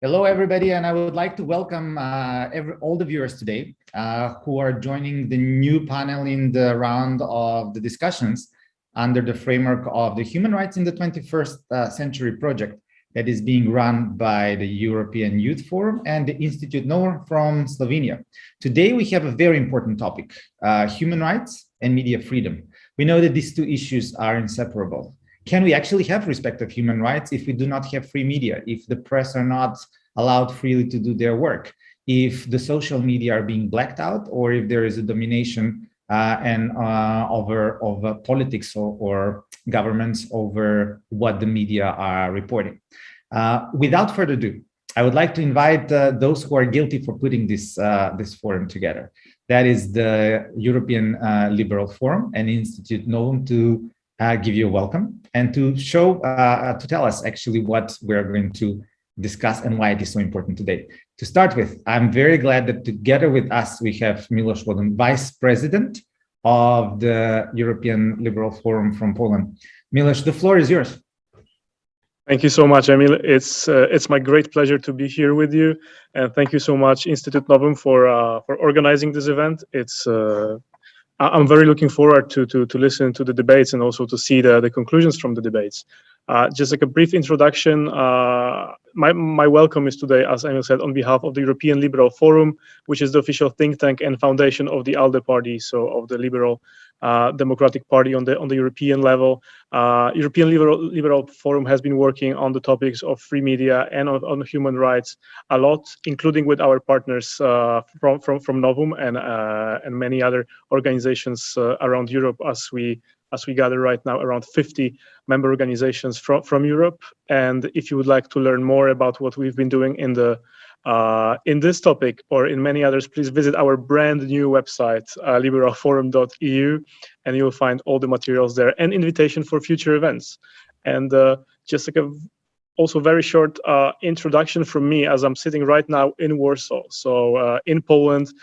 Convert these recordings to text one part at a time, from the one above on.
Hello, everybody, and I would like to welcome all the viewers today who are joining the new panel in the round of the discussions under the framework of the Human Rights in the 21st Century project that is being run by the European Youth Forum and the Institute Novum from Slovenia. Today, we have a very important topic, human rights and media freedom. We know that these two issues are inseparable. Can we actually have respect of human rights if we do not have free media, if the press are not allowed freely to do their work, if the social media are being blacked out, or if there is a domination of politics or governments over what the media are reporting? Without further ado, I would like to invite those who are guilty for putting this forum together. That is the European Liberal Forum and Institute Novum to give you a welcome and to tell us actually what we're going to discuss and why it is so important today. To start with, I'm very glad that together with us, we have Miloš Vodon, Vice President of the European Liberal Forum from Poland. Miloš, the floor is yours. Thank you so much, Emil. It's my great pleasure to be here with you, and thank you so much, Institute Novum, for organizing this event. I'm very looking forward to listen to the debates and also to see the conclusions from the debates. Just like a brief introduction, my welcome is today, as Emil said, on behalf of the European Liberal Forum, which is the official think tank and foundation of the ALDE party, so of the Liberal Democratic Party on the European level. European Liberal Forum has been working on the topics of free media and on human rights a lot, including with our partners from Novum and many other organizations around Europe, as we gather right now around 50 member organizations from Europe. And if you would like to learn more about what we've been doing in this topic or in many others, please visit our brand new website, liberalforum.eu, and you'll find all the materials there and invitation for future events. And just like also very short introduction from me, as I'm sitting right now in Warsaw. So in Poland,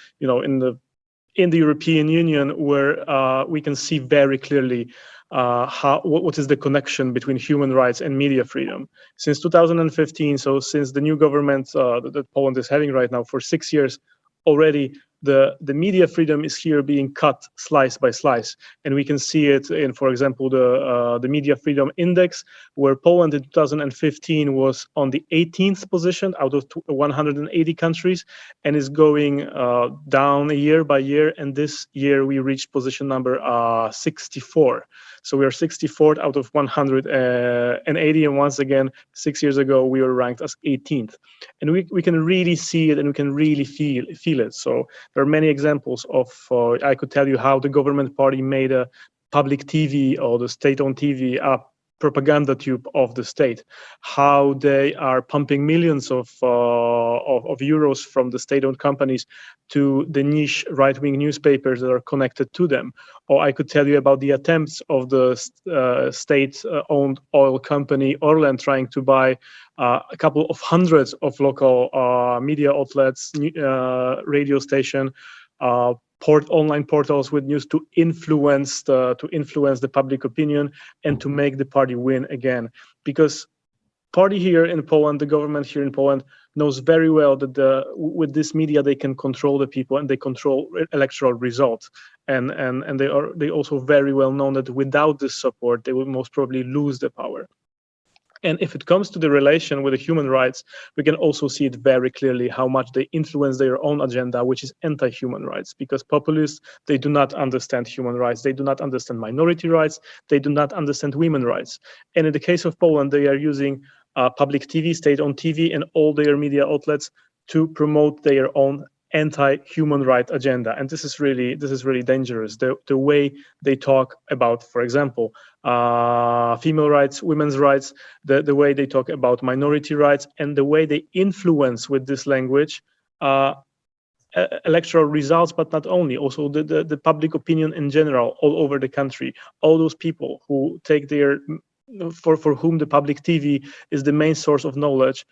in the European Union, where we can see very clearly what is the connection between human rights and media freedom. Since 2015, so since the new government that Poland is having right now for 6 years already, the media freedom is here being cut slice by slice, and we can see it in, for example, the media freedom index, where Poland in 2015 was on the 18th position out of 180 countries, and is going down year by year. And this year we reached position number 64. So we are 64th out of 180, and once again, 6 years ago we were ranked as 18th, and we can really see it and we can really feel it. So there are many examples of, I could tell you how the government party made a public TV or the state-owned TV a propaganda tube of the state, how they are pumping millions of euros from the state-owned companies to the niche right-wing newspapers that are connected to them. Or I could tell you about the attempts of the state-owned oil company Orlen trying to buy a couple of hundreds of local media outlets, radio station, online portals with news to influence the public opinion and to make the party win again. Because party here in Poland, the government here in Poland knows very well that with this media they can control the people and they control electoral results, and they also very well know that without this support they will most probably lose the power. And if it comes to the relation with the human rights, we can also see it very clearly how much they influence their own agenda, which is anti-human rights, because populists, they do not understand human rights. They do not understand minority rights. They do not understand women's rights. And in the case of Poland, they are using public TV, state-owned TV, and all their media outlets to promote their own anti-human right agenda. And this is really dangerous. The way they talk about, for example, female rights, women's rights, the way they talk about minority rights, and the way they influence with this language electoral results, but not only, also the public opinion in general all over the country. All those people who take for whom the public TV is the main source of knowledge,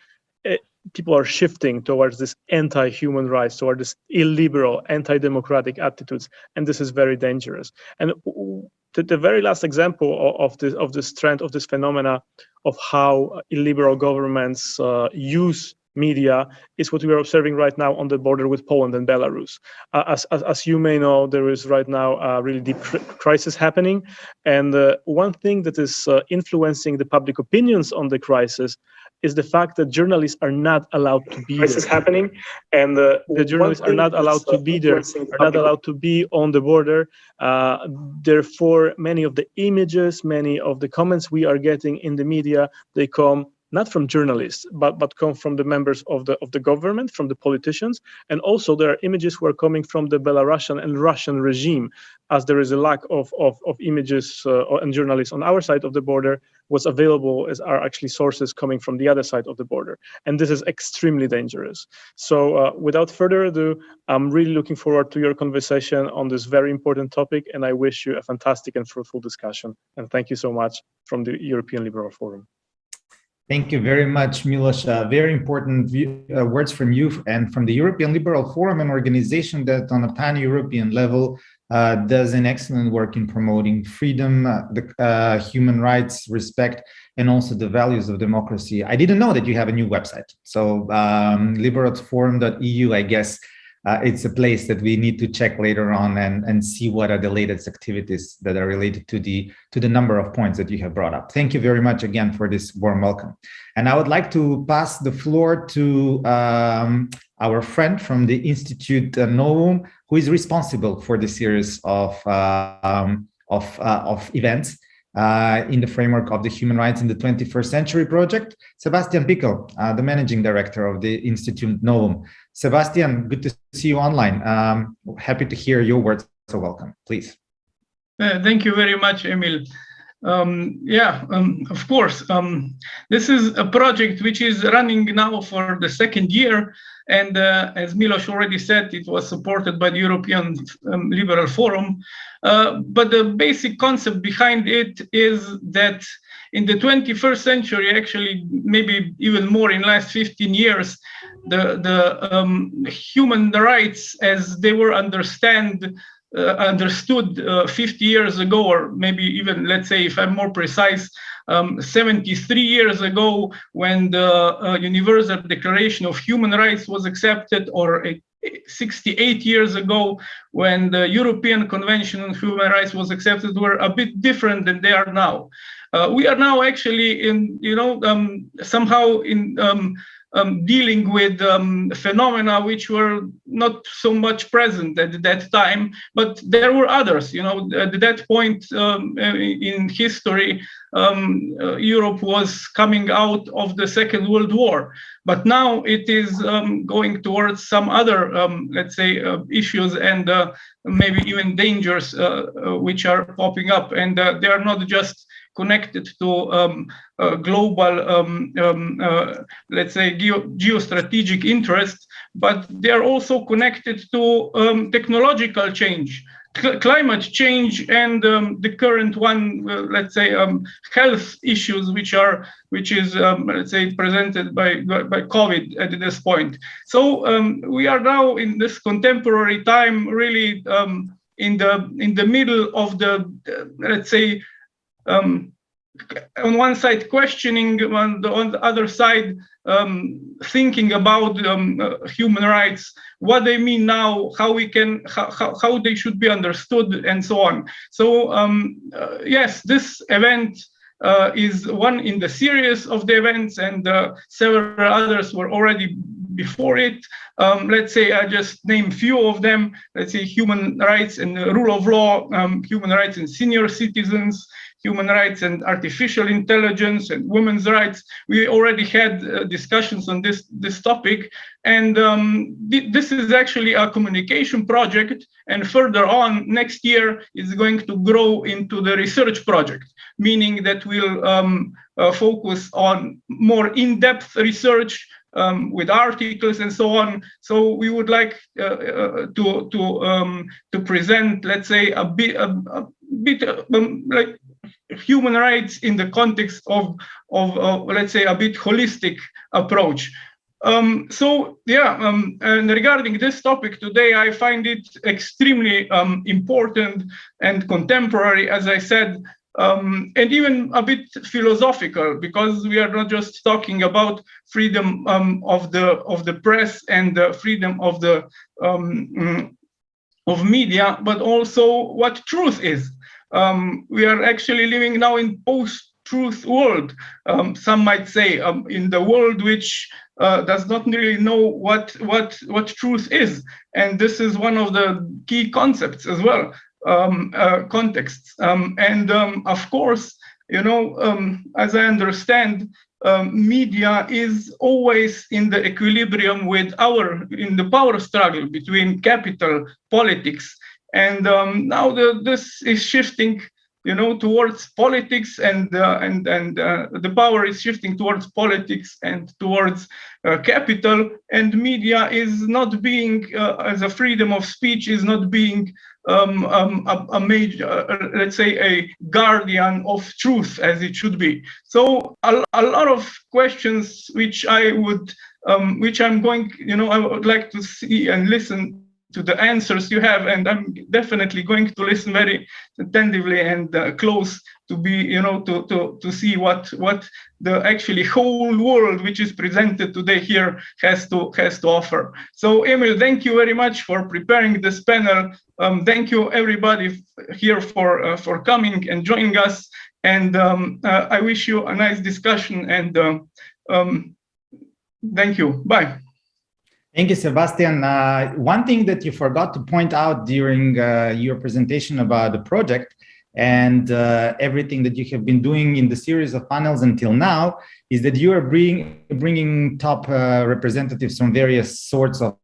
people are shifting towards this anti-human rights, towards this illiberal, anti-democratic attitudes, and this is very dangerous. And the very last example of this trend, of this phenomena, of how illiberal governments use media is what we are observing right now on the border with Poland and Belarus. As you may know, there is right now a really deep crisis happening. And one thing that is influencing the public opinions on the crisis is the fact that journalists are not allowed to be there. Crisis happening, and the journalists are not allowed to be there, are not allowed to be on the border. Therefore, many of the images, many of the comments we are getting in the media, they come not from journalists, but come from the members of the government, from the politicians. And also there are images who are coming from the Belarusian and Russian regime, as there is a lack of images and journalists on our side of the border. What's available are actually sources coming from the other side of the border. And this is extremely dangerous. So without further ado, I'm really looking forward to your conversation on this very important topic. And I wish you a fantastic and fruitful discussion. And thank you so much from the European Liberal Forum. Thank you very much, Milos. Very important words from you and from the European Liberal Forum, an organization that on a pan-European level does an excellent work in promoting freedom, human rights, respect, and also the values of democracy. I didn't know that you have a new website. So liberalforum.eu, I guess, it's a place that we need to check later on and see what are the latest activities that are related to the number of points that you have brought up. Thank you very much again for this warm welcome. And I would like to pass the floor to our friend from the Institute Novum, who is responsible for the series of events in the framework of the Human Rights in the 21st Century project, Sebastian Pickel, the managing director of the Institute Novum. Sebastian, good to see you online. Happy to hear your words, so welcome, please. Thank you very much, Emil. Of course, this is a project which is running now for the second year. And as Milos already said, it was supported by the European Liberal Forum. But the basic concept behind it is that in the 21st century, actually, maybe even more in the last 15 years, the human rights as they were understood 50 years ago, or maybe even, let's say, if I'm more precise, 73 years ago, when the Universal Declaration of Human Rights was accepted, or 68 years ago, when the European Convention on Human Rights was accepted, were a bit different than they are now. We are now actually somehow dealing with phenomena which were not so much present at that time, but there were others. At that point in history, Europe was coming out of the Second World War, but now it is going towards some other, let's say, issues and maybe even dangers which are popping up, and they are not just connected to global, let's say, geostrategic interests, but they are also connected to technological change, climate change, and the current one, let's say, health issues, which is, let's say, presented by COVID at this point. So we are now in this contemporary time, really in the middle of the, let's say, on one side questioning, on the other side thinking about human rights, what they mean now, how they should be understood, and so on. So yes, this event is one in the series of the events, and several others were already before it. Let's say I just name few of them. Let's say human rights and the rule of law, human rights and senior citizens, human rights and artificial intelligence, and women's rights. We already had discussions on this topic, and this is actually a communication project, and further on next year is going to grow into the research project, meaning that we'll focus on more in-depth research with articles and so on. So we would like to present, let's say, a bit like human rights in the context of let's say, a bit holistic approach. And regarding this topic today, I find it extremely important and contemporary. As I said, and even a bit philosophical, because we are not just talking about freedom of the press and the freedom of the of media, but also what truth is. We are actually living now in post-truth world. Some might say in the world which does not really know what truth is, and this is one of the key concepts as well, contexts. Of course, as I understand, media is always in the equilibrium in the power struggle between capital, politics, and now this is shifting, towards politics, and the power is shifting towards politics and towards capital, and media is not being, as a freedom of speech, is not being a major, let's say, a guardian of truth as it should be. So a lot of questions which I'm going, I would like to see and listen to the answers you have, and I'm definitely going to listen very attentively and close to be, to see what the actually whole world which is presented today here has to offer. So Emil, thank you very much for preparing this panel. Thank you everybody here for coming and joining us, and I wish you a nice discussion, and thank you. Bye. Thank you, Sebastian. One thing that you forgot to point out during your presentation about the project and everything that you have been doing in the series of panels until now is that you are bringing top representatives from various sorts of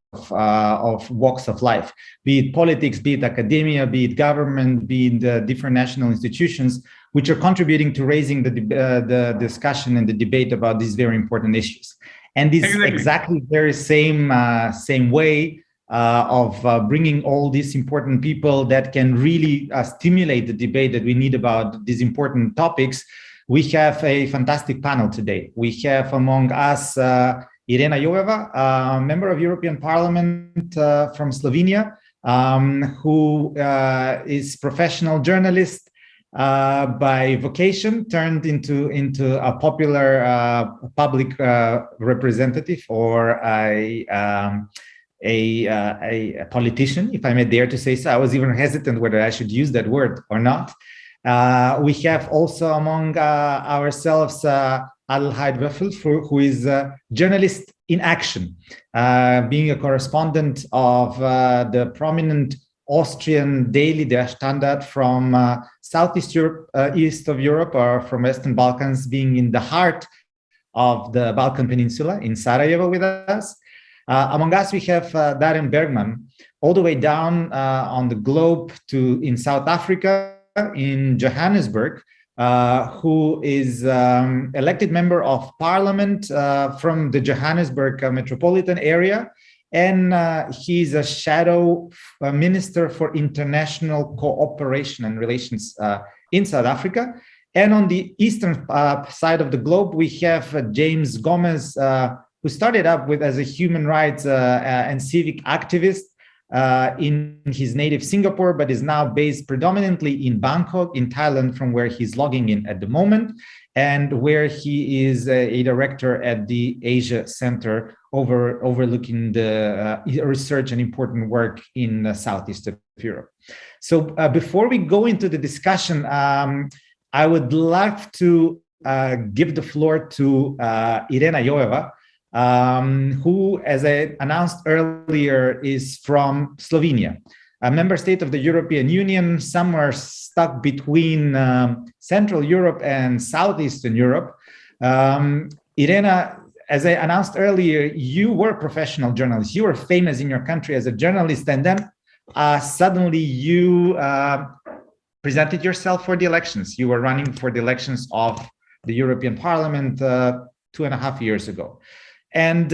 walks of life, be it politics, be it academia, be it government, be it the different national institutions, which are contributing to raising the discussion and the debate about these very important issues. And this exactly very same way of bringing all these important people that can really stimulate the debate that we need about these important topics. We have a fantastic panel today. We have among us Irena Joveva, a member of European Parliament from Slovenia, who is professional journalist by vocation, turned into a popular public representative, or a politician, if I may dare to say so. I was even hesitant whether I should use that word or not. We have also among ourselves Adelheid Wöffel, who is a journalist in action, being a correspondent of the prominent Austrian daily Der Standard from Southeast Europe, east of Europe, or from Western Balkans, being in the heart of the Balkan Peninsula in Sarajevo with us. Among us, we have Darren Bergman, all the way down on the globe in South Africa, in Johannesburg, who is elected member of parliament from the Johannesburg metropolitan area. And he's a shadow minister for international cooperation and relations in South Africa. And on the eastern side of the globe, we have James Gomez, who started up as a human rights and civic activist in his native Singapore, but is now based predominantly in Bangkok, in Thailand, from where he's logging in at the moment, and where he is a director at the Asia Center, overlooking the research and important work in Southeast of Europe. So before we go into the discussion, I would love to give the floor to Irena Joveva, who, as I announced earlier, is from Slovenia, a member state of the European Union, somewhere stuck between Central Europe and Southeastern Europe. Irena, as I announced earlier, you were a professional journalist. You were famous in your country as a journalist, and then suddenly you presented yourself for the elections. You were running for the elections of the European Parliament 2.5 years ago. And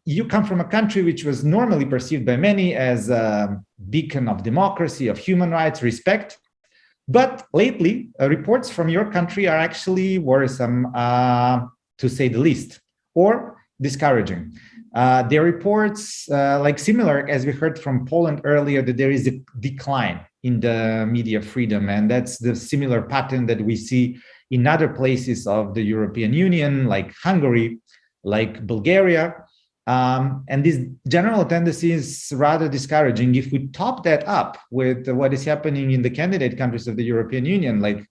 you come from a country which was normally perceived by many as a beacon of democracy, of human rights, respect. But lately, reports from your country are actually worrisome, to say the least. Or discouraging. There are reports like similar, as we heard from Poland earlier, that there is a decline in the media freedom, and that's the similar pattern that we see in other places of the European Union, like Hungary, like Bulgaria. And this general tendency is rather discouraging. If we top that up with what is happening in the candidate countries of the European Union, like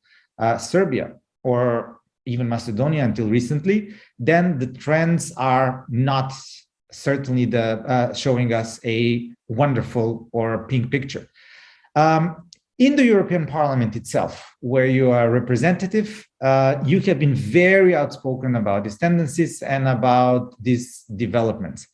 Serbia or even Macedonia until recently, then the trends are not certainly showing us a wonderful or pink picture. In the European Parliament itself, where you are representative, you have been very outspoken about these tendencies and about these developments.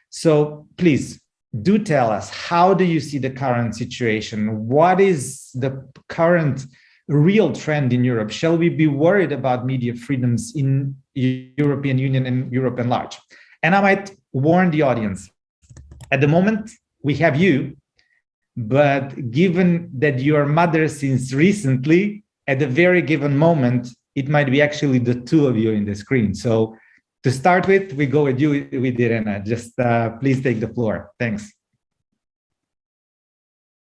So please do tell us, how do you see the current situation? What is the current real trend in Europe? Shall we be worried about media freedoms in European Union and Europe at large? And I might warn the audience, at the moment, we have you, but given that you are mother since recently, at a very given moment, it might be actually the two of you in the screen. So to start with, we go with you, with Irena. Just please take the floor. Thanks.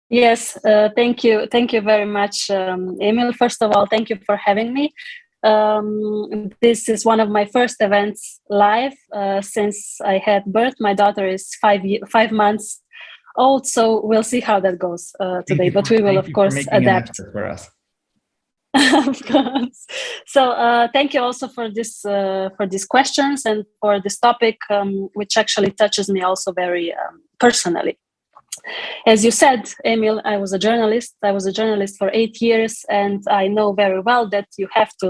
Yes, thank you. Thank you very much, Emil. First of all, thank you for having me. This is one of my first events live since I had birth. My daughter is 5 months old, so we'll see how that goes today. But we will, of course, adapt. For us. Of course. So thank you also for these questions and for this topic, which actually touches me also very personally. As you said, Emil, I was a journalist. I was a journalist for 8 years, and I know very well that you have to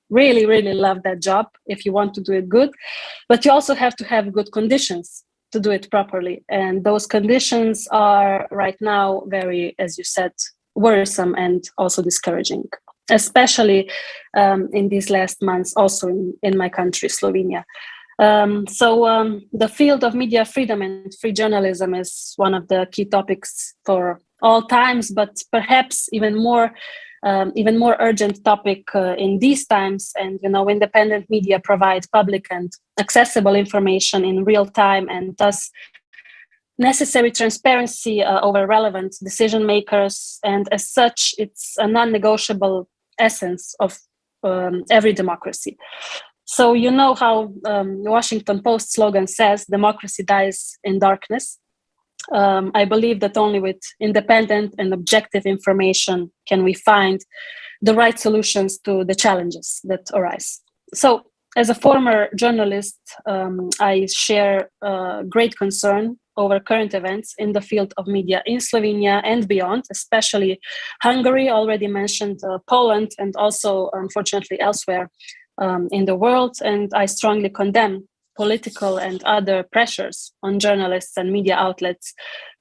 really, really love that job if you want to do it good. But you also have to have good conditions to do it properly. And those conditions are right now very, as you said, worrisome and also discouraging, especially in these last months, also in my country, Slovenia. So the field of media freedom and free journalism is one of the key topics for all times, but perhaps even more urgent topic in these times. And independent media provide public and accessible information in real time, and thus necessary transparency over relevant decision makers. And as such, it's a non-negotiable essence of every democracy. So you know how Washington Post slogan says, democracy dies in darkness. I believe that only with independent and objective information can we find the right solutions to the challenges that arise. So as a former journalist, I share great concern over current events in the field of media in Slovenia and beyond, especially Hungary, already mentioned, Poland, and also, unfortunately, elsewhere in the world. And I strongly condemn political and other pressures on journalists and media outlets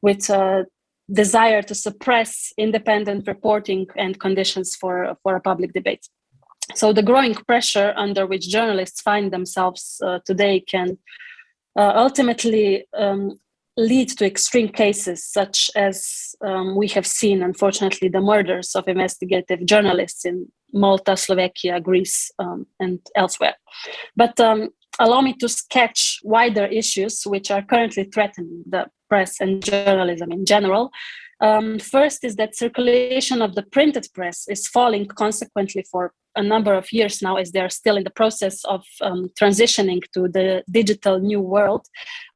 with desire to suppress independent reporting and conditions for a public debate. So the growing pressure under which journalists find themselves today can ultimately lead to extreme cases, such as we have seen, unfortunately, the murders of investigative journalists in Malta, Slovakia, Greece, and elsewhere. But allow me to sketch wider issues which are currently threatening the press and journalism in general. First is that circulation of the printed press is falling consequently for a number of years now, as they are still in the process of transitioning to the digital new world,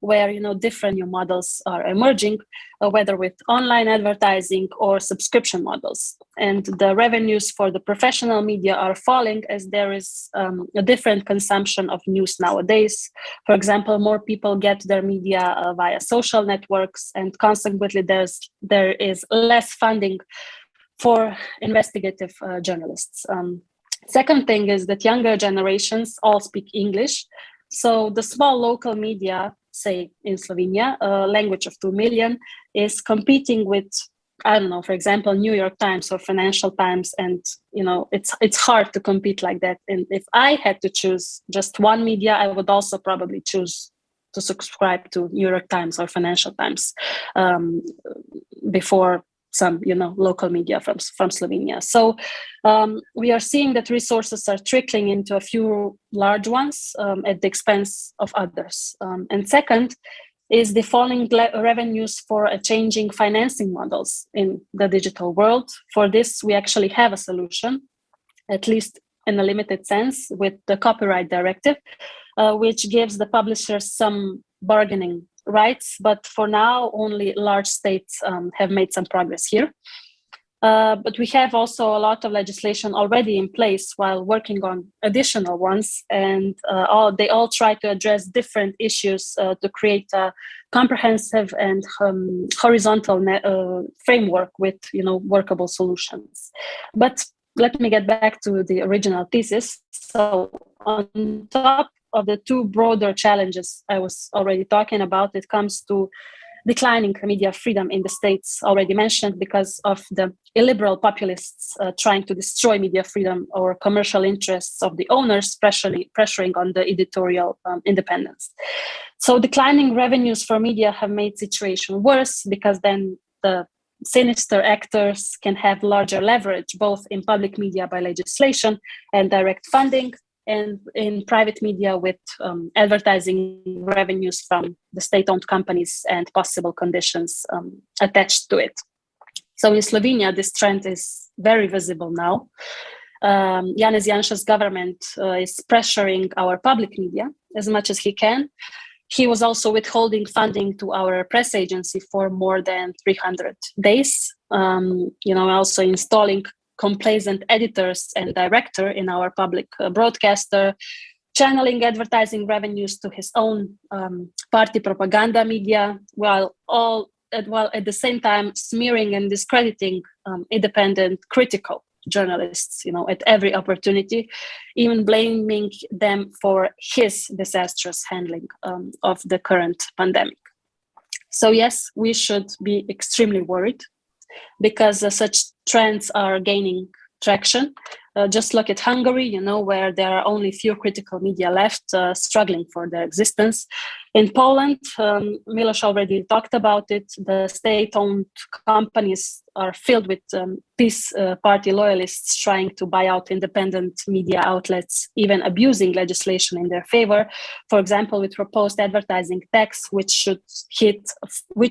where different new models are emerging, whether with online advertising or subscription models. And the revenues for the professional media are falling as there is a different consumption of news nowadays. For example, more people get their media via social networks, and consequently there is less funding for investigative journalists. Second thing is that younger generations all speak English. So the small local media, say in Slovenia, a language of 2 million, is competing with, I don't know, for example, New York Times or Financial Times. And, it's hard to compete like that. And if I had to choose just one media, I would also probably choose to subscribe to New York Times or Financial Times before some, local media from Slovenia. So we are seeing that resources are trickling into a few large ones at the expense of others. And second is the falling revenues for changing financing models in the digital world. For this, we actually have a solution, at least in a limited sense, with the copyright directive, which gives the publishers some bargaining rights, but for now only large states have made some progress here. But we have also a lot of legislation already in place while working on additional ones, and they all try to address different issues to create a comprehensive and horizontal framework with workable solutions. But let me get back to the original thesis. So on top of the two broader challenges I was already talking about, it comes to declining media freedom in the states already mentioned because of the illiberal populists trying to destroy media freedom or commercial interests of the owners, pressuring on the editorial independence. So declining revenues for media have made the situation worse because then the sinister actors can have larger leverage, both in public media by legislation and direct funding, and in private media with advertising revenues from the state-owned companies and possible conditions attached to it. So in Slovenia, this trend is very visible now. Janez Janša's government is pressuring our public media as much as he can. He was also withholding funding to our press agency for more than 300 days, also installing complacent editors and director in our public broadcaster, channeling advertising revenues to his own party propaganda media, while at the same time smearing and discrediting independent critical journalists, at every opportunity, even blaming them for his disastrous handling of the current pandemic. So yes, we should be extremely worried because such trends are gaining traction. Just look at Hungary, where there are only few critical media left struggling for their existence. In Poland, Miloš already talked about it, the state-owned companies are filled with peace party loyalists trying to buy out independent media outlets, even abusing legislation in their favor. For example, with proposed advertising tax, which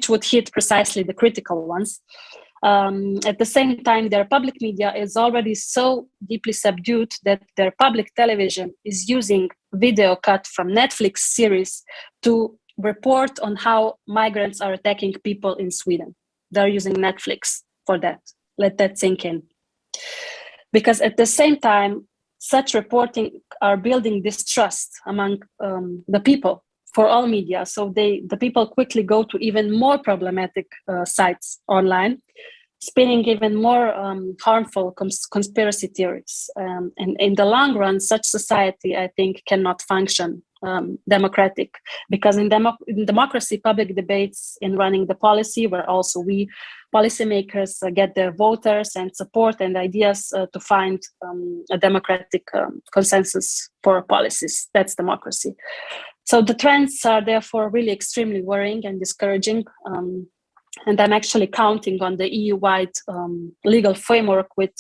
would hit precisely the critical ones. At the same time, their public media is already so deeply subdued that their public television is using video cut from Netflix series to report on how migrants are attacking people in Sweden. They're using Netflix for that. Let that sink in. Because at the same time, such reporting are building distrust among the people for all media. So the people quickly go to even more problematic sites online, spinning even more harmful conspiracy theories. And in the long run, such society, I think, cannot function democratic, because in democracy, public debates in running the policy, where also we policymakers get their voters and support and ideas to find a democratic consensus for policies. That's democracy. So the trends are therefore really extremely worrying and discouraging. And I'm actually counting on the EU-wide legal framework with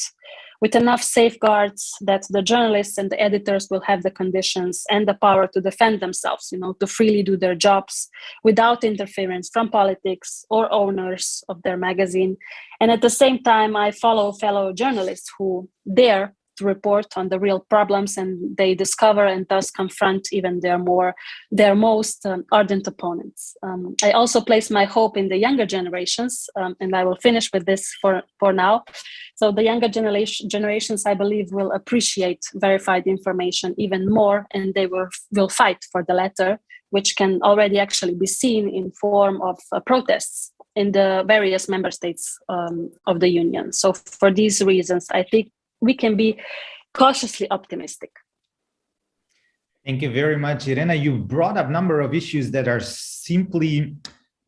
enough safeguards that the journalists and the editors will have the conditions and the power to defend themselves, to freely do their jobs without interference from politics or owners of their magazine. And at the same time, I follow fellow journalists who dare to report on the real problems, and they discover and thus confront even their most ardent opponents. I also place my hope in the younger generations, and I will finish with this for now. So the younger generations, I believe, will appreciate verified information even more, and they will fight for the latter, which can already actually be seen in form of protests in the various member states of the Union. So for these reasons, I think we can be cautiously optimistic. Thank you very much, Irena. You brought up a number of issues that are simply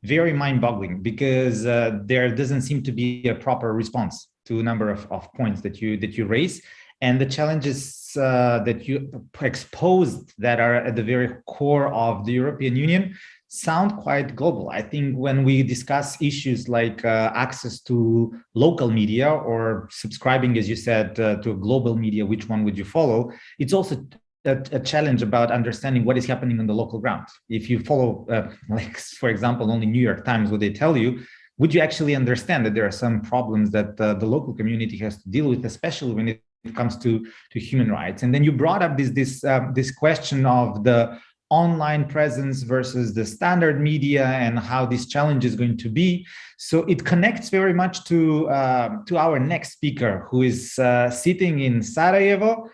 very mind-boggling, because there doesn't seem to be a proper response to a number of points that you raise, and the challenges that you exposed that are at the very core of the European Union sound quite global. I think when we discuss issues like access to local media or subscribing, as you said, to a global media, which one would you follow? It's also a challenge about understanding what is happening on the local ground. If you follow, like, for example, only New York Times, what they tell you, would you actually understand that there are some problems that the local community has to deal with, especially when it comes to human rights? And then you brought up this question of the online presence versus the standard media and how this challenge is going to be. So it connects very much to our next speaker, who is sitting in Sarajevo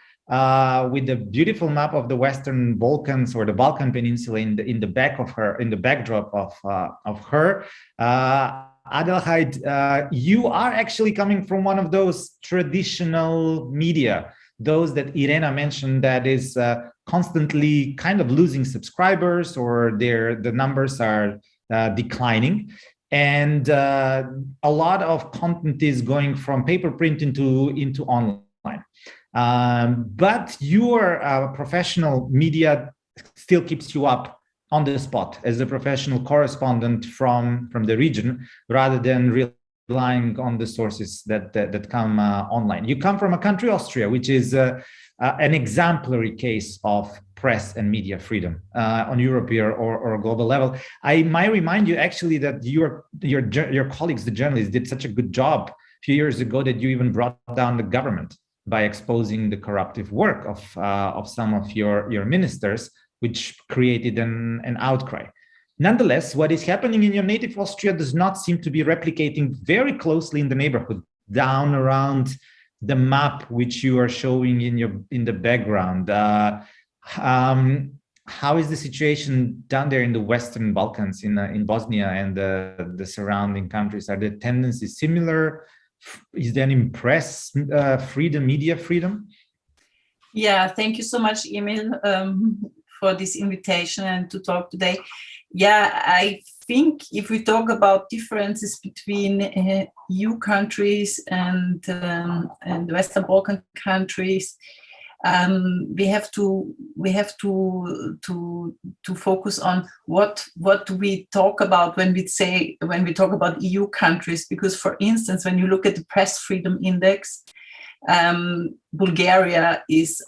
with the beautiful map of the Western Balkans, or the Balkan Peninsula, in the back of her, in the backdrop of her. Adelheid, you are actually coming from one of those traditional media, those that Irena mentioned, that is constantly kind of losing subscribers, or the numbers are declining. And a lot of content is going from paper print into online. But your professional media still keeps you up on the spot as a professional correspondent from the region, rather than relying on the sources that come online. You come from a country, Austria, which is an exemplary case of press and media freedom on European or global level. I might remind you actually that your colleagues, the journalists, did such a good job a few years ago that you even brought down the government by exposing the corruptive work of some of your ministers, which created an outcry. Nonetheless, what is happening in your native Austria does not seem to be replicating very closely in the neighborhood, down around the map which you are showing in the background. How is the situation down there in the Western Balkans, in Bosnia and the surrounding countries? Are the tendencies similar? Is there any press freedom, media freedom? Yeah, thank you so much, Emil, for this invitation and to talk today. Yeah, I think if we talk about differences between EU countries and Western Balkan countries, we have to focus on what we talk about when we talk about EU countries. Because, for instance, when you look at the Press Freedom Index, Bulgaria is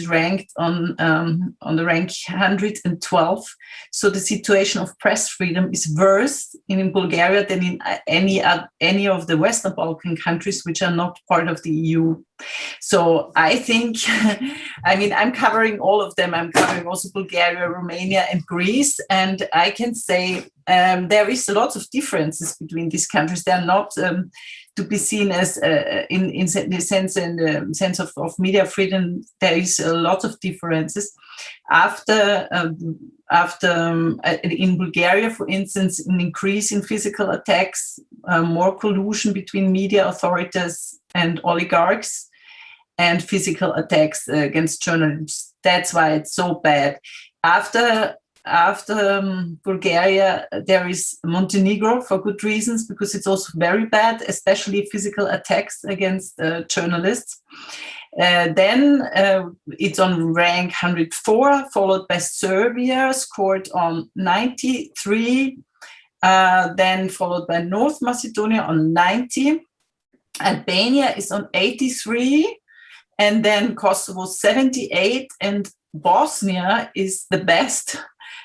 ranked on the rank 112. So the situation of press freedom is worse in Bulgaria than in any of the Western Balkan countries which are not part of the EU. So I think, I mean, I'm covering all of them. I'm covering also Bulgaria, Romania, and Greece, and I can say there is a lot of differences between these countries. They're not to be seen as in the sense of media freedom. There is a lot of differences. After in Bulgaria, for instance, an increase in physical attacks, more collusion between media authorities and oligarchs, and physical attacks against journalists. That's why it's so bad. After Bulgaria, there is Montenegro, for good reasons, because it's also very bad, especially physical attacks against journalists. Then it's on rank 104, followed by Serbia, scored on 93, then followed by North Macedonia on 90. Albania is on 83, and then Kosovo 78, and Bosnia is the best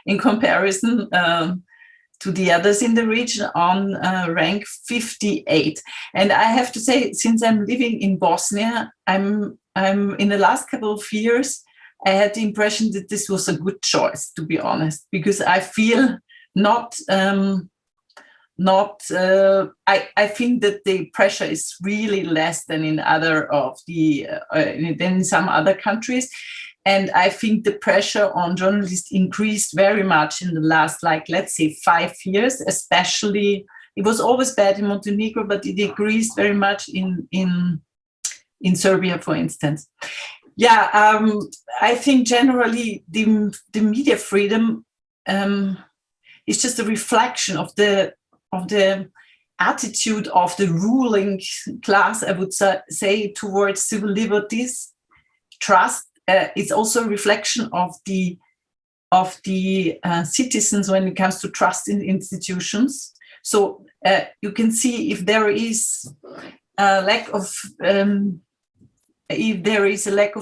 in comparison to the others in the region on rank 58. And I have to say, since I'm living in Bosnia, I'm in the last couple of years, I had the impression that this was a good choice, to be honest, because I feel I think that the pressure is really less than in than in some other countries. And I think the pressure on journalists increased very much in the last, let's say, 5 years, especially. It was always bad in Montenegro, but it increased very much in Serbia, for instance. Yeah, I think generally the media freedom is just a reflection of the attitude of the ruling class, I would say, towards civil liberties, trust. It's also a reflection of the the citizens when it comes to trust in institutions. So you can see if there is a lack of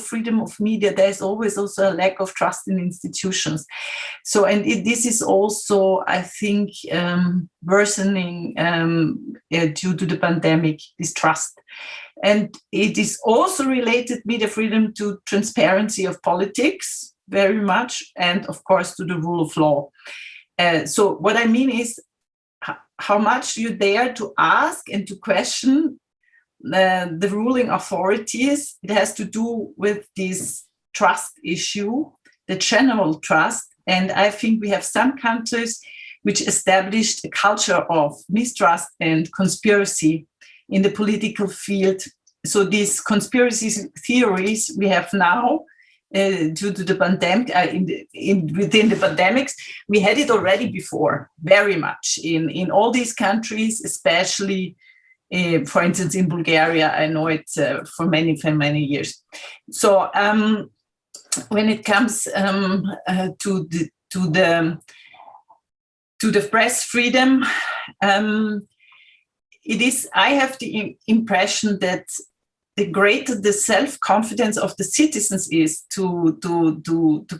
freedom of media, there is always also a lack of trust in institutions. So, and this is also, I think, worsening due to the pandemic, this trust. And it is also related, media freedom, to transparency of politics, very much, and of course to the rule of law. So what I mean is how much you dare to ask and to question the ruling authorities. It has to do with this trust issue, the general trust. And I think we have some countries which established a culture of mistrust and conspiracy in the political field. So these conspiracy theories we have now, due to the pandemic, within the pandemics, we had it already before, very much in all these countries, especially for instance, in Bulgaria. I know it for many years. So when it comes to the press freedom, it is. I have the impression that the greater the self-confidence of the citizens is to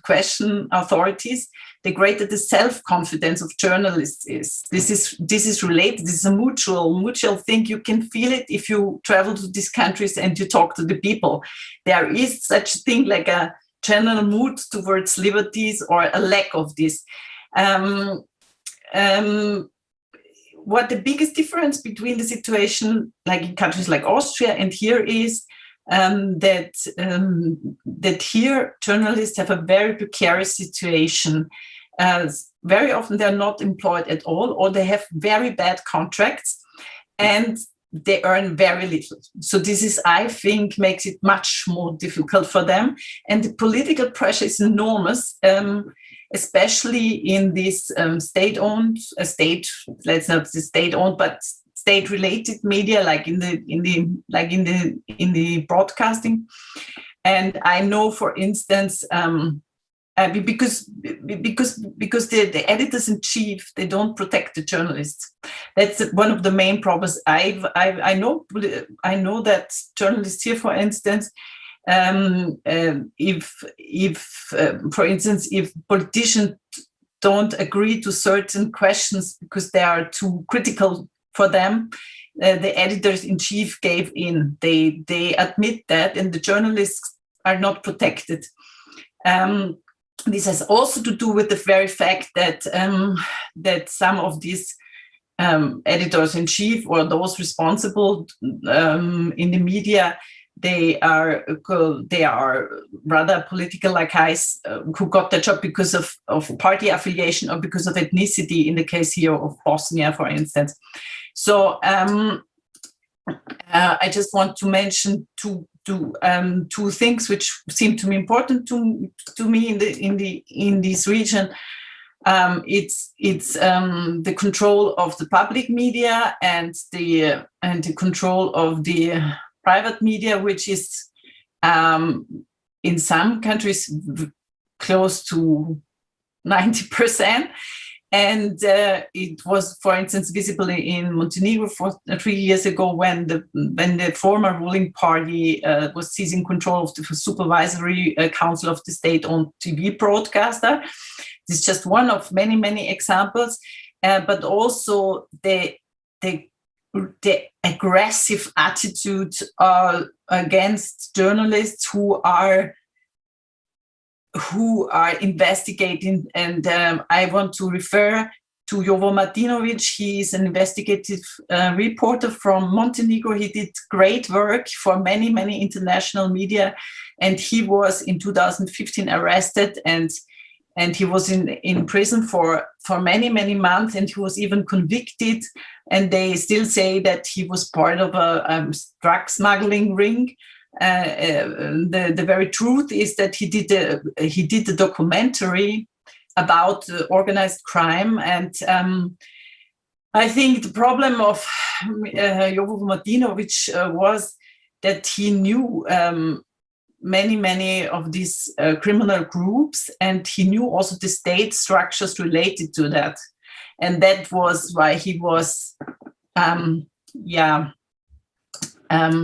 question authorities, the greater the self-confidence of journalists is. This is related. This is a mutual thing. You can feel it if you travel to these countries and you talk to the people. There is such a thing like a general mood towards liberties or a lack of this. What the biggest difference between the situation, like in countries like Austria and here, is that here journalists have a very precarious situation. Very often they're not employed at all, or they have very bad contracts, and they earn very little. So this is, I think, makes it much more difficult for them. And the political pressure is enormous. Especially in this state-owned, let's not say state-owned, but state-related media, like in the broadcasting. And I know, for instance, because the editors-in-chief, they don't protect the journalists. That's one of the main problems. I know that journalists here, for instance, for instance, if politicians don't agree to certain questions because they are too critical for them, the editors-in-chief gave in. They admit that, and the journalists are not protected. This has also to do with the very fact that that some of these editors-in-chief or those responsible in the media, they are rather political lackeys who got their job because of party affiliation or because of ethnicity, in the case here of Bosnia, for instance. So I just want to mention two things which seem to me important to me in this region. It's the control of the public media and the control of the private media, which is in some countries close to 90%. And it was, for instance, visible in Montenegro 3 years ago when the former ruling party was seizing control of the supervisory council of the state-owned TV broadcaster. This is just one of many examples, but also the aggressive attitude against journalists who are investigating. And I want to refer to Jovo Martinovic. He is an investigative reporter from Montenegro. He did great work for many international media, and he was in 2015 arrested, and he was in prison for many months, and he was even convicted. And they still say that he was part of a drug smuggling ring. The very truth is that he did a documentary about organized crime, and I think the problem of Jovo Martinovic was that he knew many of these criminal groups, and he knew also the state structures related to that. And that was why he was,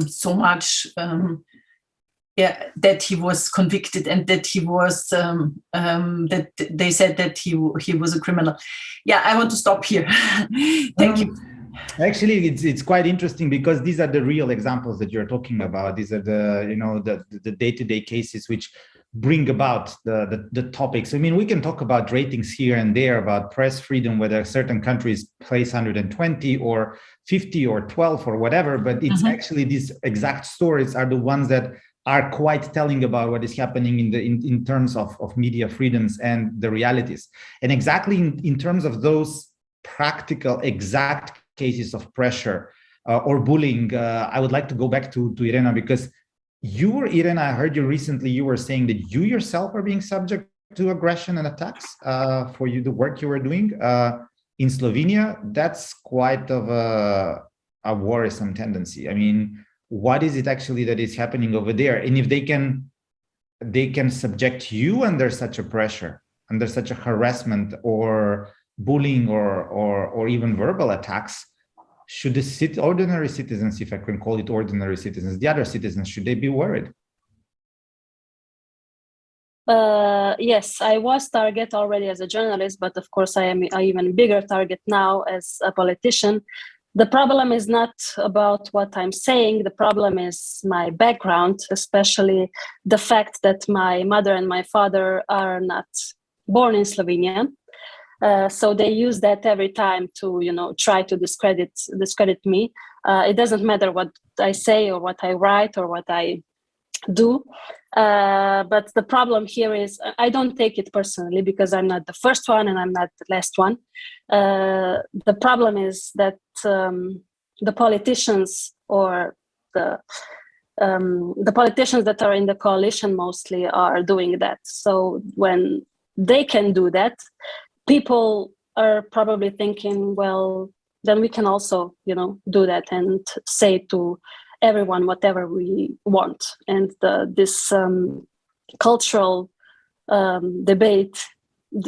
so much, that he was convicted, and that he was, that they said that he was a criminal. Yeah, I want to stop here. Thank you. Actually, it's quite interesting, because these are the real examples that you're talking about. These are the day-to-day cases which bring about the topics. I mean, we can talk about ratings here and there about press freedom, whether certain countries place 120 or 50 or 12 or whatever, but it's actually these exact stories are the ones that are quite telling about what is happening in terms of media freedoms and the realities. And exactly in terms of those practical, exact cases of pressure or bullying, I would like to go back to Irena, because Irena, I heard you recently, you were saying that you yourself are being subject to aggression and attacks for the work you were doing in Slovenia. That's quite of a worrisome tendency. I mean, what is it actually that is happening over there? And if they can subject you under such a pressure, under such a harassment or bullying or even verbal attacks, should the ordinary citizens, if I can call it ordinary citizens, the other citizens, should they be worried? Yes, I was target already as a journalist, but of course I am an even bigger target now as a politician. The problem is not about what I'm saying. The problem is my background, especially the fact that my mother and my father are not born in Slovenia. So they use that every time to, try to discredit me. It doesn't matter what I say or what I write or what I do. But the problem here is I don't take it personally, because I'm not the first one and I'm not the last one. The problem is that the politicians or the politicians that are in the coalition mostly are doing that. So when they can do that, people are probably thinking, well, then we can also, do that and say to everyone whatever we want. And this cultural debate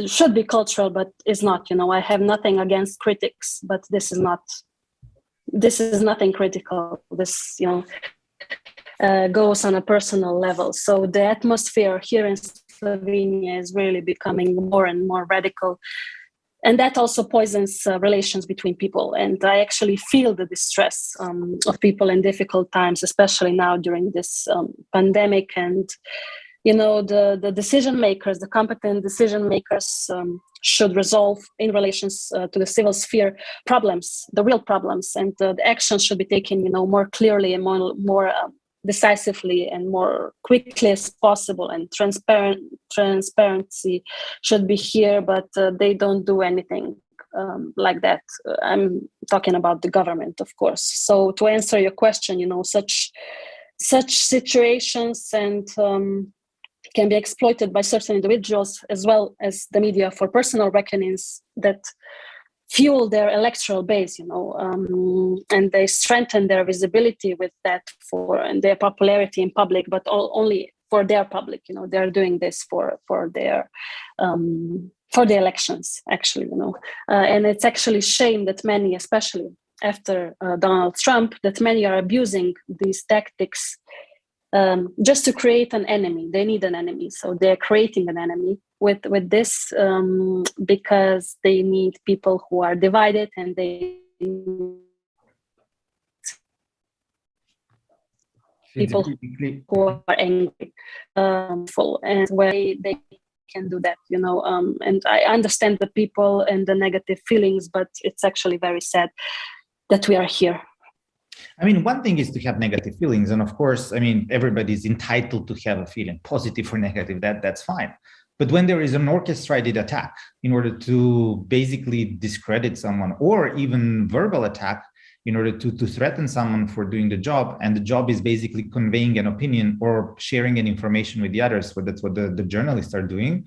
should be cultural, but is not. I have nothing against critics, but this is nothing critical. This goes on a personal level. So the atmosphere here in Slovenia is really becoming more and more radical. And that also poisons relations between people. And I actually feel the distress of people in difficult times, especially now during this pandemic. And, the decision makers, the competent decision makers should resolve in relations to the civil sphere problems, the real problems. And the actions should be taken, more clearly and more decisively and more quickly as possible, and transparency should be here, but they don't do anything like that. I'm talking about the government, of course. So to answer your question, such situations and can be exploited by certain individuals as well as the media for personal reckonings that fuel their electoral base, and they strengthen their visibility with that and their popularity in public, but only for their public. They're doing this for the elections, actually. And it's actually shame that many, especially after Donald Trump, that many are abusing these tactics just to create an enemy. They need an enemy, so they're creating an enemy with this because they need people who are divided, and they people who are angry, and where they can do that, and I understand the people and the negative feelings, but it's actually very sad that we are here. I mean, one thing is to have negative feelings, and of course, I mean, everybody's entitled to have a feeling, positive or negative, that's fine. But when there is an orchestrated attack in order to basically discredit someone, or even verbal attack in order to threaten someone for doing the job, and the job is basically conveying an opinion or sharing an information with the others, so that's what the journalists are doing,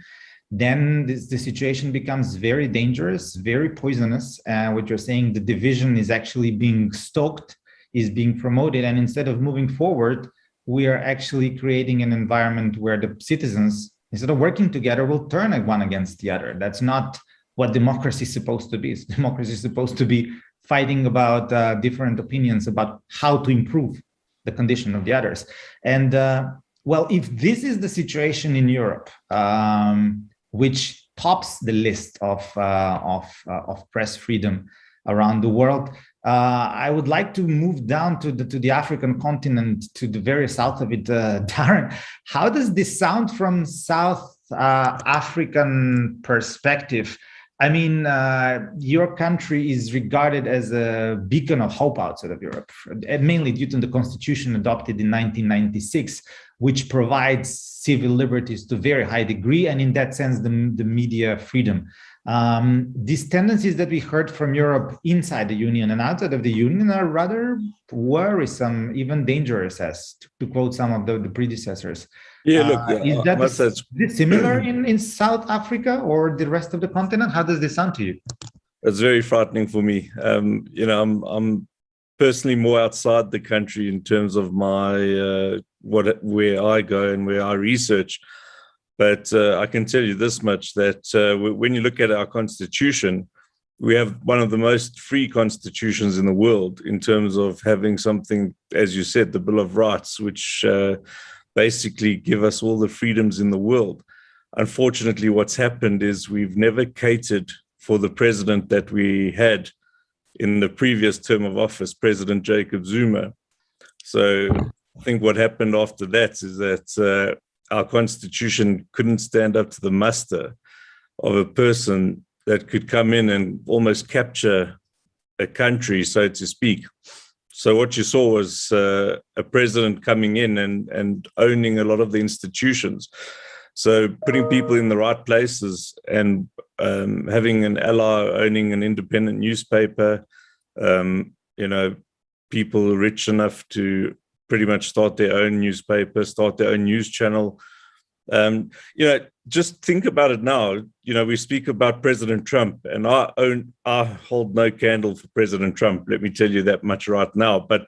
then the situation becomes very dangerous, very poisonous. What you're saying, the division is actually being stoked, is being promoted, and instead of moving forward, we are actually creating an environment where the citizens, instead of working together, will turn one against the other. That's not what democracy is supposed to be. Democracy is supposed to be fighting about different opinions about how to improve the condition of the others. And well, if this is the situation in Europe, which tops the list of press freedom around the world, I would like to move down to the African continent, to the very south of it. Darren, how does this sound from South African perspective? I mean, your country is regarded as a beacon of hope outside of Europe, mainly due to the constitution adopted in 1996, which provides civil liberties to a very high degree, and in that sense, the media freedom. These tendencies that we heard from Europe inside the Union and outside of the Union are rather worrisome, even dangerous, as to quote some of the predecessors. Yeah, look, is this similar in South Africa or the rest of the continent? How does this sound to you? It's very frightening for me. You know, I'm personally more outside the country in terms of my where I go and where I research. But I can tell you this much, that when you look at our constitution, we have one of the most free constitutions in the world in terms of having something, as you said, the Bill of Rights, which basically give us all the freedoms in the world. Unfortunately, what's happened is we've never catered for the president that we had in the previous term of office, President Jacob Zuma. So I think what happened after that is that our constitution couldn't stand up to the muster of a person that could come in and almost capture a country, so to speak. So what you saw was a president coming in and owning a lot of the institutions. So putting people in the right places and having an ally owning an independent newspaper, you know, people rich enough to pretty much start their own newspaper, start their own news channel. You know, just think about it now. You know, we speak about President Trump, and I hold no candle for President Trump. Let me tell you that much right now. But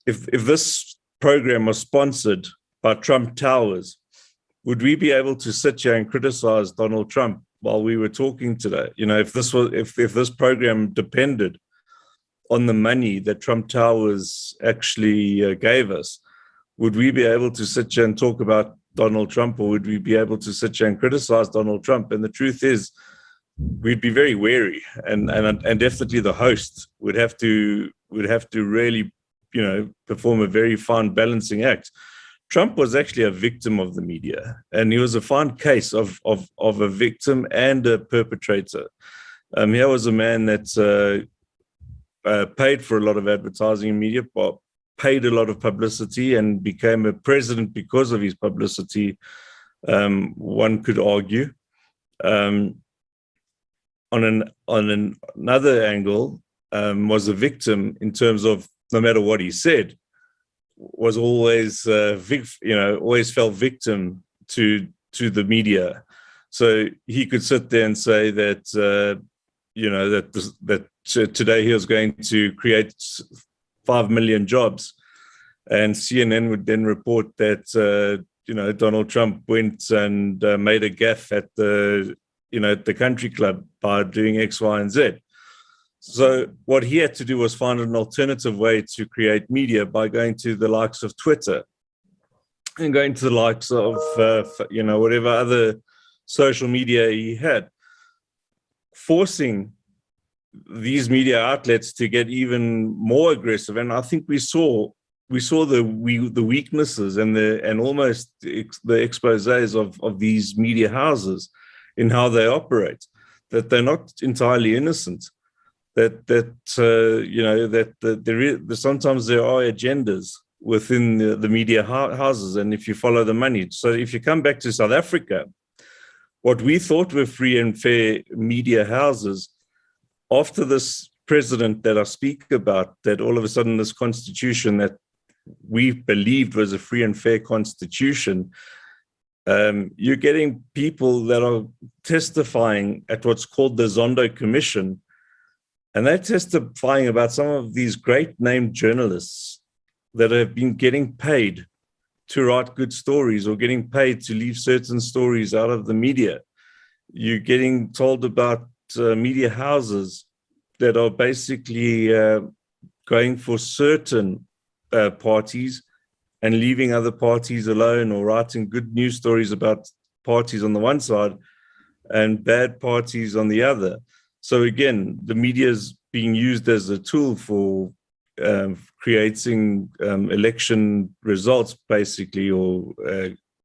if this program was sponsored by Trump Towers, would we be able to sit here and criticize Donald Trump while we were talking today? You know, if this program depended on the money that Trump Towers actually gave us, would we be able to sit here and talk about Donald Trump, or would we be able to sit here and criticize Donald Trump? And the truth is, we'd be very wary, and definitely the host would have to really, you know, perform a very fine balancing act. Trump was actually a victim of the media, and he was a fine case of a victim and a perpetrator. Here was a man that paid for a lot of advertising in media, paid a lot of publicity, and became a president because of his publicity, one could argue. On another angle, was a victim in terms of no matter what he said, was always always fell victim to the media. So he could sit there and say that that today he was going to create 5 million jobs, and CNN would then report that Donald Trump went and made a gaffe at the country club by doing X, Y, and Z. So what he had to do was find an alternative way to create media by going to the likes of Twitter and going to the likes of whatever other social media he had, forcing these media outlets to get even more aggressive. And I think we saw the weaknesses and almost the exposés of these media houses in how they operate, that they're not entirely innocent, that sometimes there are agendas within the media houses, and if you follow the money. So if you come back to South Africa, what we thought were free and fair media houses, after this president that I speak about, that all of a sudden this constitution that we believed was a free and fair constitution, you're getting people that are testifying at what's called the Zondo Commission, and they're testifying about some of these great named journalists that have been getting paid to write good stories or getting paid to leave certain stories out of the media. You're getting told about media houses that are basically going for certain parties and leaving other parties alone, or writing good news stories about parties on the one side and bad parties on the other. So again, the media is being used as a tool for creating election results, basically, or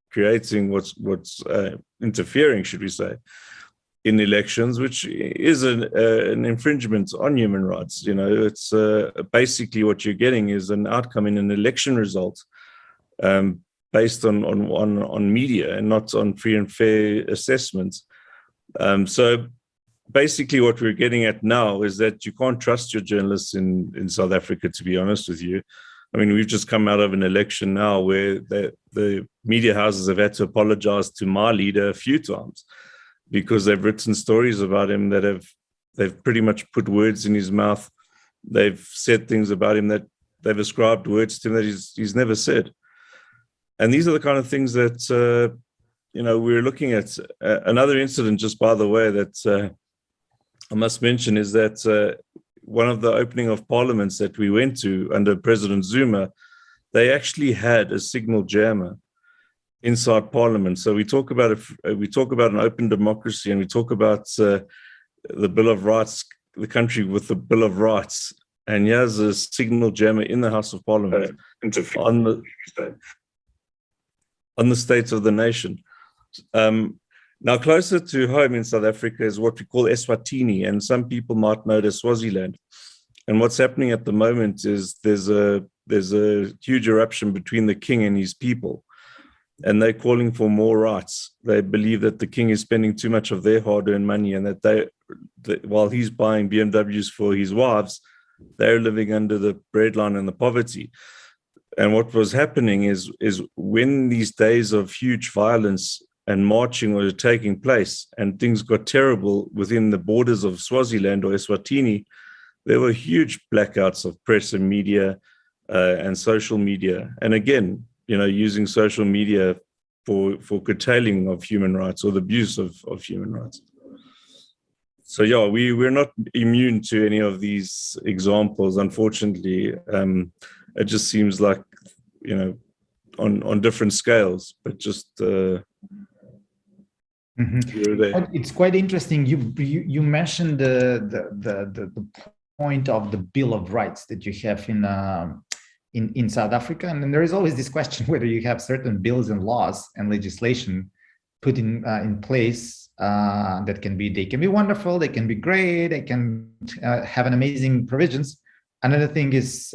creating what's interfering, should we say, in elections, which is an infringement on human rights. You know, it's basically what you're getting is an outcome in an election result based on media and not on free and fair assessments. So basically what we're getting at now is that you can't trust your journalists in South Africa, to be honest with you. I mean, we've just come out of an election now where the media houses have had to apologize to my leader a few times because they've written stories about him that they've pretty much put words in his mouth. They've said things about him that they've ascribed words to him that he's never said. And these are the kind of things that, we're looking at. Another incident, just by the way, that I must mention is that one of the opening of parliaments that we went to under President Zuma, they actually had a signal jammer inside Parliament. So we talk about an open democracy, and we talk about the Bill of Rights, the country with the Bill of Rights, and here's a signal jammer in the House of Parliament on the state of the nation. Now, closer to home in South Africa is what we call Eswatini, and some people might know it as Swaziland. And what's happening at the moment is there's a huge eruption between the king and his people, and they're calling for more rights. They believe that the king is spending too much of their hard-earned money, and that while he's buying BMWs for his wives, they're living under the breadline and the poverty. And what was happening is when these days of huge violence and marching were taking place and things got terrible within the borders of Swaziland or Eswatini, there were huge blackouts of press and media and social media. And again, using social media for curtailing of human rights or the abuse of human rights. So yeah, we're not immune to any of these examples, unfortunately. It just seems like, on different scales, but just It's quite interesting. You mentioned the point of the Bill of Rights that you have in South Africa, and then there is always this question whether you have certain bills and laws and legislation put in place that they can be wonderful, they can be great, they can have an amazing provisions. Another thing is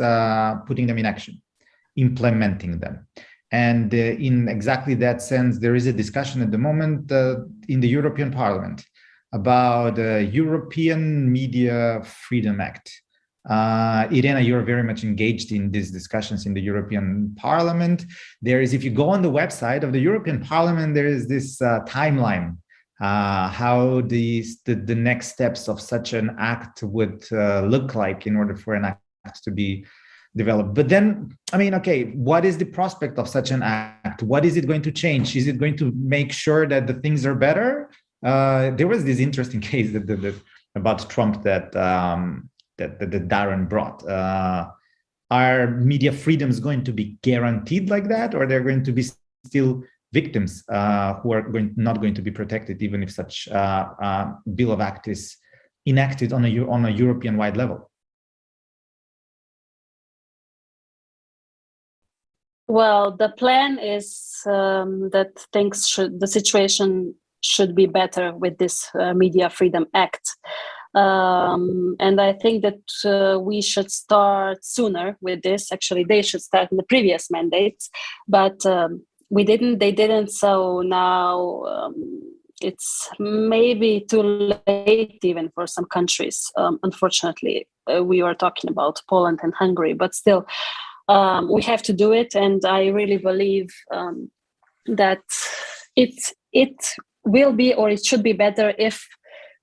putting them in action, implementing them. And in exactly that sense, there is a discussion at the moment in the European Parliament about the European Media Freedom Act. Irena, you're very much engaged in these discussions in the European Parliament. If you go on the website of the European Parliament, there is this timeline, how the next steps of such an act would look like in order for an act to be developed. But then, what is the prospect of such an act? What is it going to change? Is it going to make sure that the things are better? There was this interesting case about Trump that Darren brought. Are media freedoms going to be guaranteed like that, or they're going to be still victims who are not going to be protected, even if such Bill of Act is enacted on a European-wide level? Well, the plan is that the situation should be better with this Media Freedom Act. And I think that we should start sooner with this. Actually, they should start in the previous mandates, but they didn't. So now it's maybe too late even for some countries. Unfortunately, we were talking about Poland and Hungary, but still, we have to do it. And I really believe that it will be, or it should be better if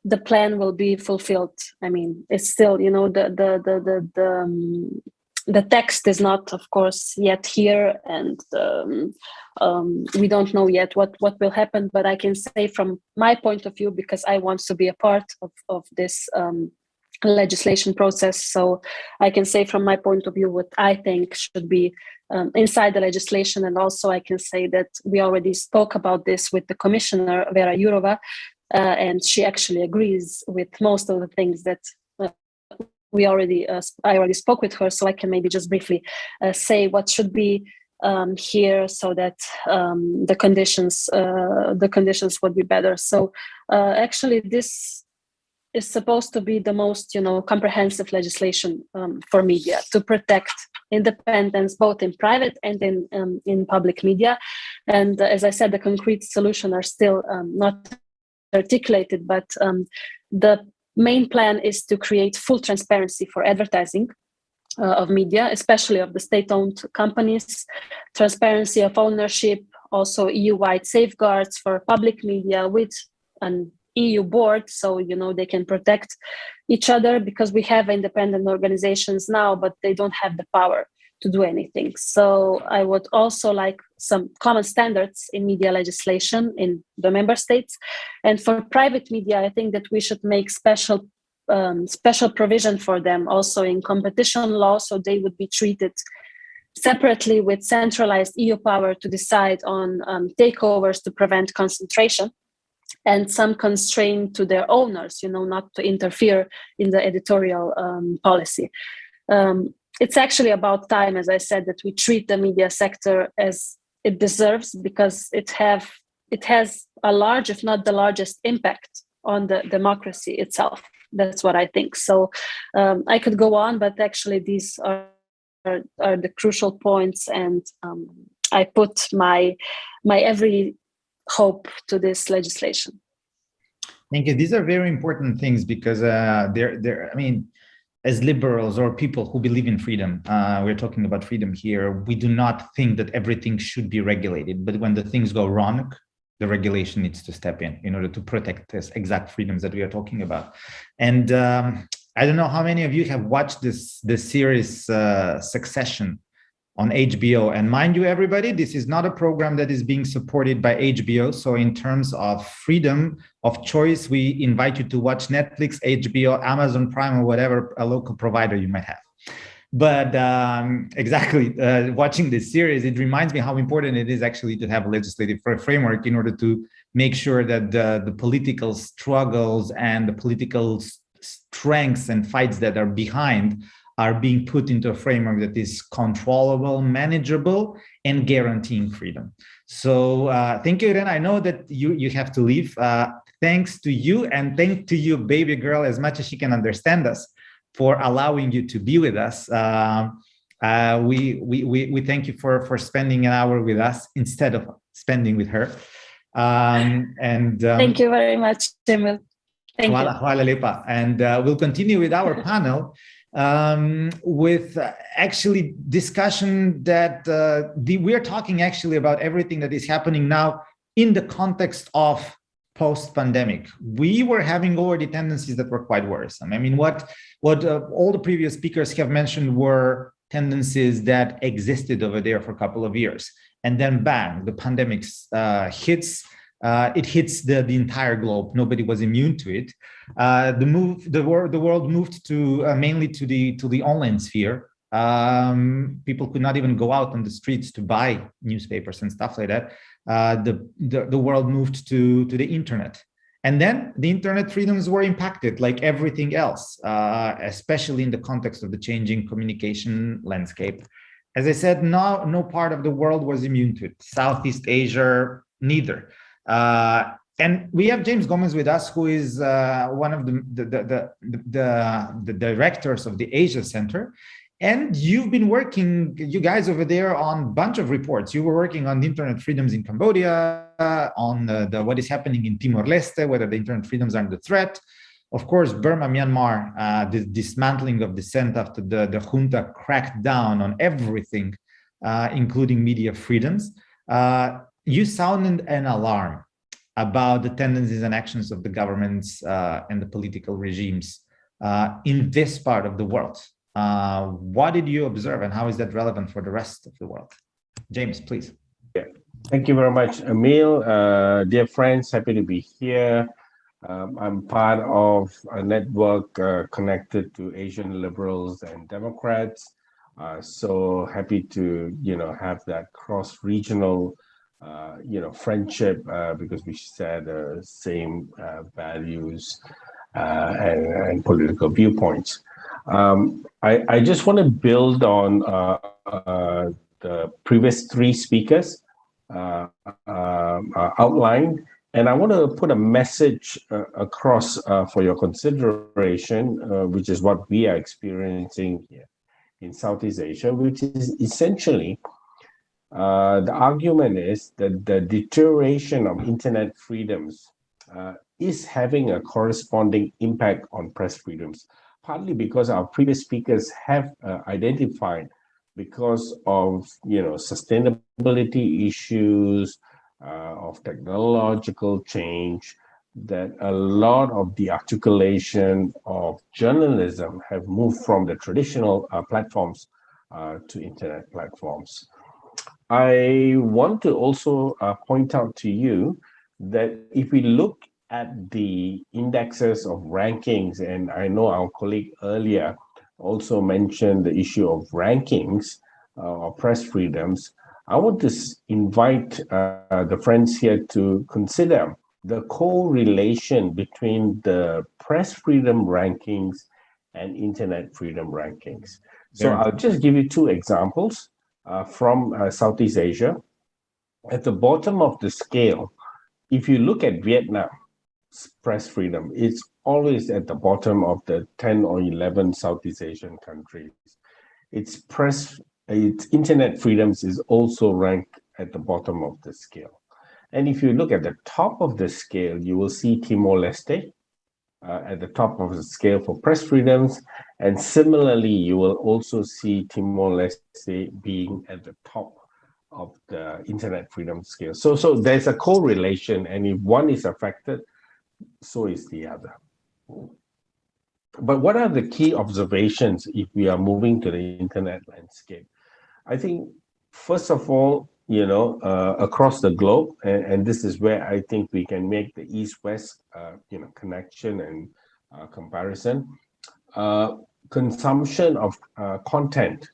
the plan will be fulfilled. I mean, it's still, the text is not, of course, yet here, and we don't know yet what will happen. But I can say from my point of view, because I want to be a part of this legislation process, so I can say from my point of view what I think should be inside the legislation. And also I can say that we already spoke about this with the Commissioner Vera Jourova, and she actually agrees with most of the things that I already spoke with her, so I can maybe just briefly say what should be here, so that the conditions would be better. So actually, this is supposed to be the most comprehensive legislation for media to protect independence, both in private and in public media. And as I said, the concrete solutions are still not articulated, but the main plan is to create full transparency for advertising of media, especially of the state-owned companies, transparency of ownership, also EU-wide safeguards for public media with an EU board, so they can protect each other, because we have independent organizations now, but they don't have the power to do anything. So I would also like some common standards in media legislation in the member states. And for private media, I think that we should make special provision for them also in competition law, so they would be treated separately with centralized EU power to decide on takeovers to prevent concentration, and some constraint to their owners, not to interfere in the editorial policy. It's actually about time, as I said, that we treat the media sector as it deserves, because it has a large, if not the largest, impact on the democracy itself. That's what I think. So I could go on, but actually these are the crucial points, and I put my every hope to this legislation. Thank you. These are very important things, because as liberals or people who believe in freedom, we're talking about freedom here. We do not think that everything should be regulated, but when the things go wrong, the regulation needs to step in order to protect this exact freedoms that we are talking about. And I don't know how many of you have watched this series Succession on HBO. And mind you, everybody, this is not a program that is being supported by HBO. So in terms of freedom of choice, we invite you to watch Netflix, HBO, Amazon Prime, or whatever a local provider you might have. But watching this series, it reminds me how important it is actually to have a legislative framework in order to make sure that the political struggles and the political strengths and fights that are behind are being put into a framework that is controllable, manageable, and guaranteeing freedom. So thank you, Irena. I know that you have to leave. Thanks to you, and thanks to you, baby girl, as much as she can understand us, for allowing you to be with us. We thank you for spending an hour with us instead of spending with her. Thank you very much, Emil. Thank you. Hvala lepa. And we'll continue with our panel. With actually discussion that we're talking actually about everything that is happening now in the context of post-pandemic. We were having already tendencies that were quite worrisome. I mean, what all the previous speakers have mentioned were tendencies that existed over there for a couple of years. And then bang, the pandemic hits. It hits the entire globe. Nobody was immune to it. The world moved to mainly to the online sphere. People could not even go out on the streets to buy newspapers and stuff like that. The world moved to the internet, and then the internet freedoms were impacted like everything else, especially in the context of the changing communication landscape. As I said, no part of the world was immune to it. Southeast Asia, neither. And we have James Gomez with us, who is one of the directors of the Asia Center. And you've been working, you guys over there, on a bunch of reports. You were working on the internet freedoms in Cambodia, on what is happening in Timor-Leste, whether the internet freedoms are under threat. Of course, Burma, Myanmar, the dismantling of dissent after the junta cracked down on everything, including media freedoms. You sounded an alarm about the tendencies and actions of the governments and the political regimes in this part of the world. What did you observe, and how is that relevant for the rest of the world? James, please. Thank you very much, Emil. Dear friends, happy to be here. I'm part of a network connected to Asian liberals and Democrats. So happy to, have that cross-regional, friendship because we share the same values and political viewpoints. I just want to build on the previous three speakers outlined, and I want to put a message across for your consideration, which is what we are experiencing here in Southeast Asia, which is essentially the argument is that the deterioration of internet freedoms is having a corresponding impact on press freedoms, partly because our previous speakers have identified because of sustainability issues, of technological change, that a lot of the articulation of journalism have moved from the traditional platforms to internet platforms. I want to also point out to you that if we look at the indexes of rankings, and I know our colleague earlier also mentioned the issue of rankings or press freedoms, I want to invite the friends here to consider the correlation between the press freedom rankings and internet freedom rankings. So I'll just give you two examples from Southeast Asia. At the bottom of the scale, if you look at Vietnam, press freedom, it's always at the bottom of the 10 or 11 Southeast Asian countries. Its internet freedoms is also ranked at the bottom of the scale. And if you look at the top of the scale, you will see Timor-Leste at the top of the scale for press freedoms. And similarly, you will also see Timor-Leste being at the top of the internet freedom scale. So there's a correlation, and if one is affected, so is the other. But what are the key observations if we are moving to the internet landscape? I think, first of all, across the globe, and this is where I think we can make the East-West, connection and comparison. Consumption of content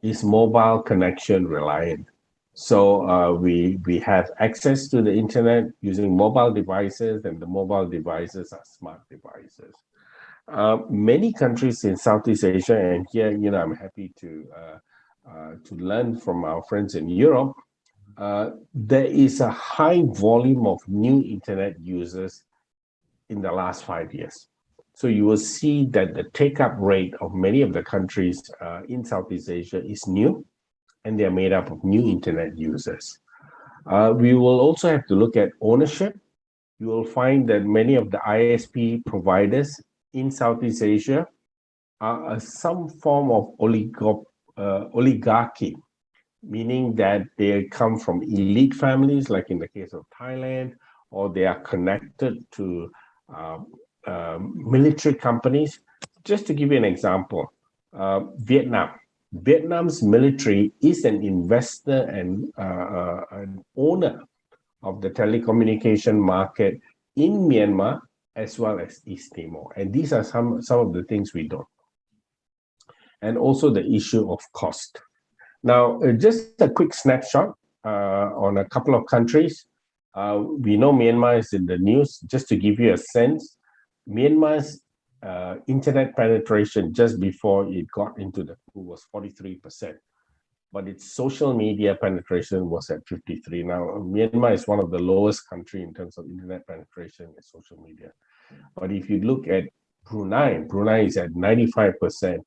is mobile connection reliant. So we have access to the internet using mobile devices, and the mobile devices are smart devices. Many countries in Southeast Asia, and here, I'm happy to learn from our friends in Europe, there is a high volume of new internet users in the last 5 years. So you will see that the take-up rate of many of the countries in Southeast Asia is new, and they're made up of new internet users. We will also have to look at ownership. You will find that many of the ISP providers in Southeast Asia are some form of oligarchy, meaning that they come from elite families, like in the case of Thailand, or they are connected to military companies. Just to give you an example, Vietnam's military is an investor and an owner of the telecommunication market in Myanmar as well as East Timor. And these are some of the things we don't. And also the issue of cost. Now, just a quick snapshot on a couple of countries. We know Myanmar is in the news. Just to give you a sense, Myanmar's internet penetration just before it got into the coup was 43%, but its social media penetration was at 53%. Now, Myanmar is one of the lowest countries in terms of internet penetration and social media. But if you look at Brunei is at 95%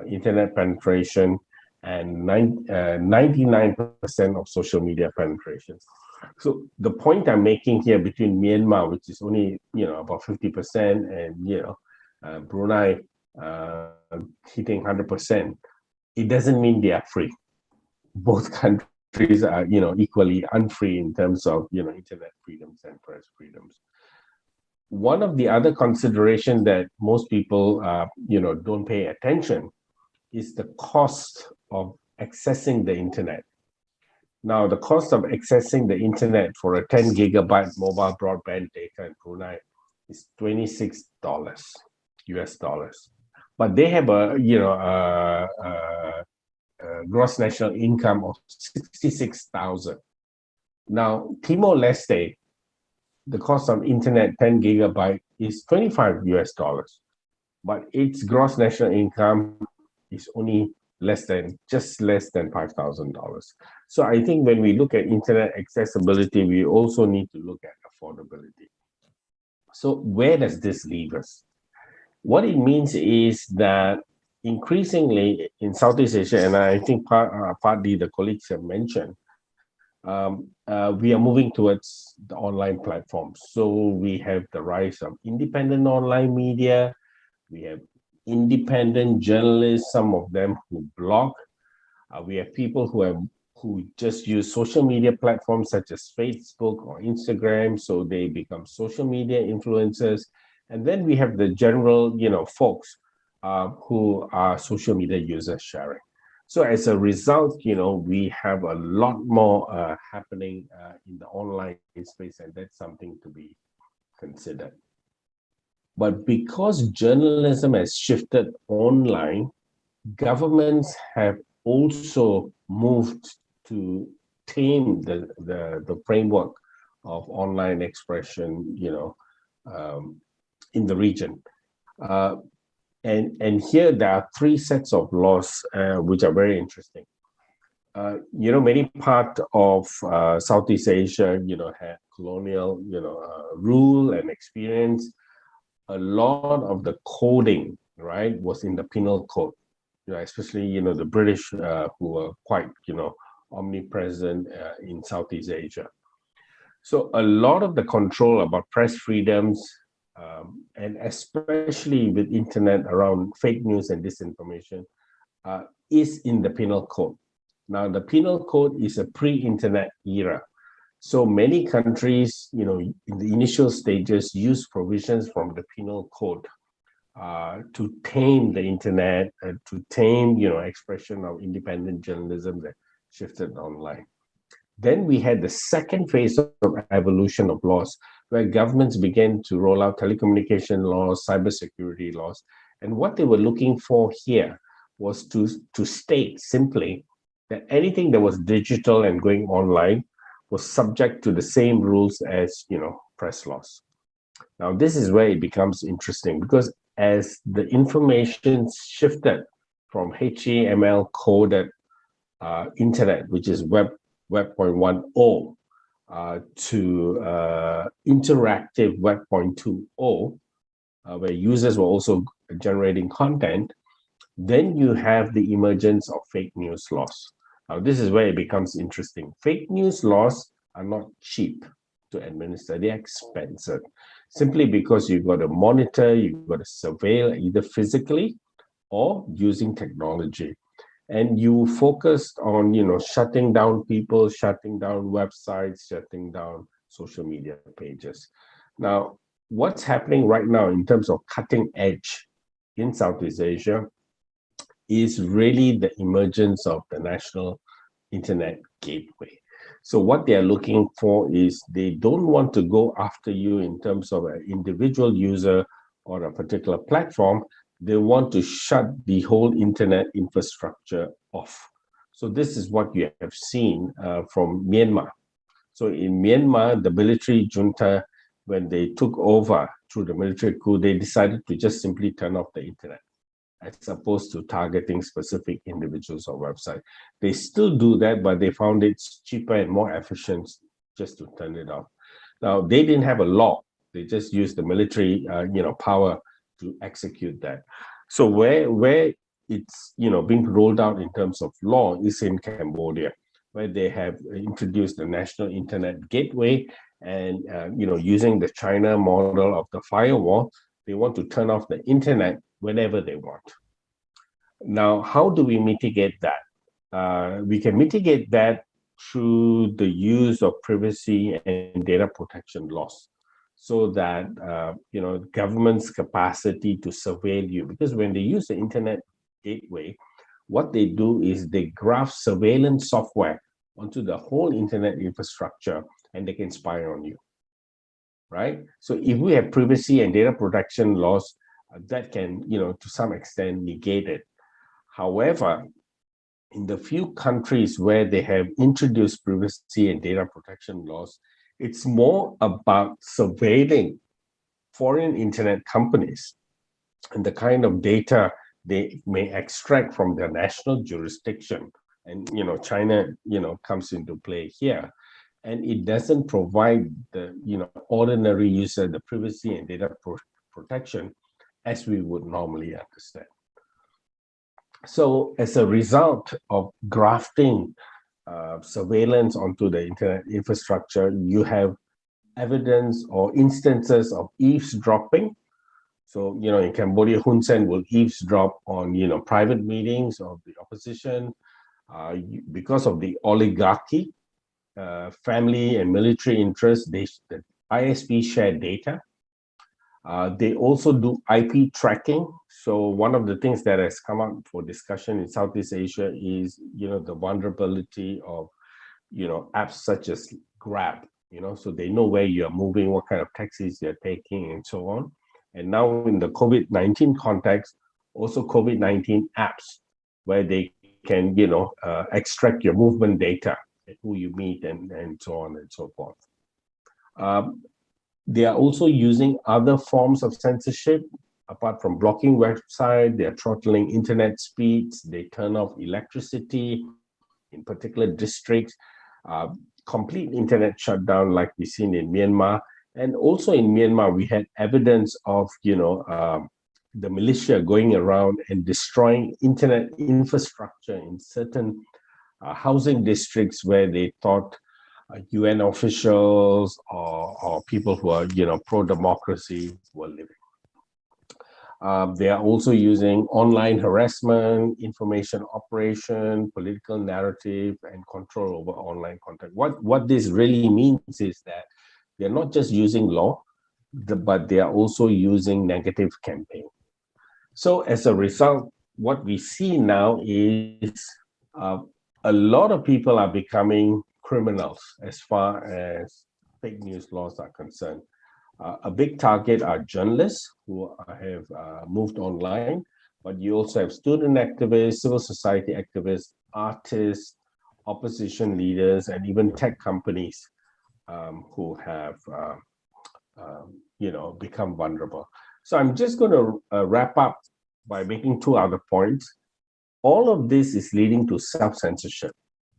internet penetration and 99% of social media penetration. So the point I'm making here between Myanmar, which is only about 50%, and Brunei hitting 100%, it doesn't mean they are free. Both countries are equally unfree in terms of internet freedoms and press freedoms. One of the other considerations that most people don't pay attention is the cost of accessing the internet. Now, the cost of accessing the internet for a 10 gigabyte mobile broadband data in Brunei is $26 US dollars. But they have a gross national income of 66,000. Now, Timor-Leste, the cost of internet 10 gigabyte is 25 US dollars, but its gross national income is only just less than $5,000. So I think when we look at internet accessibility, we also need to look at affordability. So where does this leave us? What it means is that increasingly in Southeast Asia, and I think partly the colleagues have mentioned, we are moving towards the online platforms. So we have the rise of independent online media. We have independent journalists, some of them who blog. We have people who just use social media platforms such as Facebook or Instagram, so they become social media influencers. And then we have the general, folks who are social media users sharing. So as a result, we have a lot more happening in the online space, and that's something to be considered. But because journalism has shifted online, governments have also moved to tame the framework of online expression, in the region. And here there are three sets of laws which are very interesting. Many parts of Southeast Asia, had colonial, rule and experience. A lot of the coding, right, was in the penal code, especially, the British who were quite, omnipresent in Southeast Asia. So a lot of the control about press freedoms, and especially with internet around fake news and disinformation, is in the penal code. Now, the penal code is a pre-internet era. So many countries, in the initial stages, use provisions from the penal code to tame the internet, to tame, expression of independent journalism that shifted online. Then we had the second phase of evolution of laws, where governments began to roll out telecommunication laws, cybersecurity laws. And what they were looking for here was to state simply that anything that was digital and going online was subject to the same rules as, press laws. Now, this is where it becomes interesting, because as the information shifted from HTML coded internet, which is Web 1.0, to interactive Web 0.20, where users were also generating content, then you have the emergence of fake news laws. Now, this is where it becomes interesting. Fake news laws are not cheap to administer. They're expensive, simply because you've got to monitor, you've got to surveil either physically or using technology. And you focused on, shutting down people, shutting down websites, shutting down social media pages. Now, what's happening right now in terms of cutting edge in Southeast Asia is really the emergence of the National Internet Gateway. So what they are looking for is they don't want to go after you in terms of an individual user or a particular platform. They want to shut the whole internet infrastructure off. So this is what you have seen from Myanmar. So in Myanmar, the military junta, when they took over through the military coup, they decided to just simply turn off the internet, as opposed to targeting specific individuals or websites. They still do that, but they found it cheaper and more efficient just to turn it off. Now, they didn't have a law. They just used the military, power to execute that. So where it's, being rolled out in terms of law is in Cambodia, where they have introduced the National Internet Gateway, and, using the China model of the firewall, they want to turn off the internet whenever they want. Now, how do we mitigate that? We can mitigate that through the use of privacy and data protection laws, so that government's capacity to surveil you, because when they use the internet gateway, what they do is they graft surveillance software onto the whole internet infrastructure, and they can spy on you, right? So if we have privacy and data protection laws, that can, to some extent negate it. However, in the few countries where they have introduced privacy and data protection laws, it's more about surveilling foreign internet companies and the kind of data they may extract from their national jurisdiction. And, China, comes into play here. And it doesn't provide the, ordinary user the privacy and data protection as we would normally understand. So as a result of grafting surveillance onto the internet infrastructure, you have evidence or instances of eavesdropping. So, in Cambodia, Hun Sen will eavesdrop on, private meetings of the opposition because of the oligarchy, family and military interests. The ISP share data. They also do IP tracking. So one of the things that has come up for discussion in Southeast Asia is, the vulnerability of, apps such as Grab, so they know where you're moving, what kind of taxis you're taking, and so on. And now in the COVID-19 context, also COVID-19 apps, where they can, extract your movement data, who you meet, and so on and so forth. They are also using other forms of censorship. Apart from blocking websites, they are throttling internet speeds, they turn off electricity in particular districts, complete internet shutdown like we've seen in Myanmar. And also in Myanmar, we had evidence of, the militia going around and destroying internet infrastructure in certain housing districts where they thought UN officials or people who are, pro-democracy were living. They are also using online harassment, information operation, political narrative, and control over online content. What this really means is that they're not just using law, but they are also using negative campaign. So as a result, what we see now is a lot of people are becoming criminals as far as fake news laws are concerned. A big target are journalists who have moved online, but you also have student activists, civil society activists, artists, opposition leaders, and even tech companies who have, become vulnerable. So I'm just going to wrap up by making two other points. All of this is leading to self-censorship.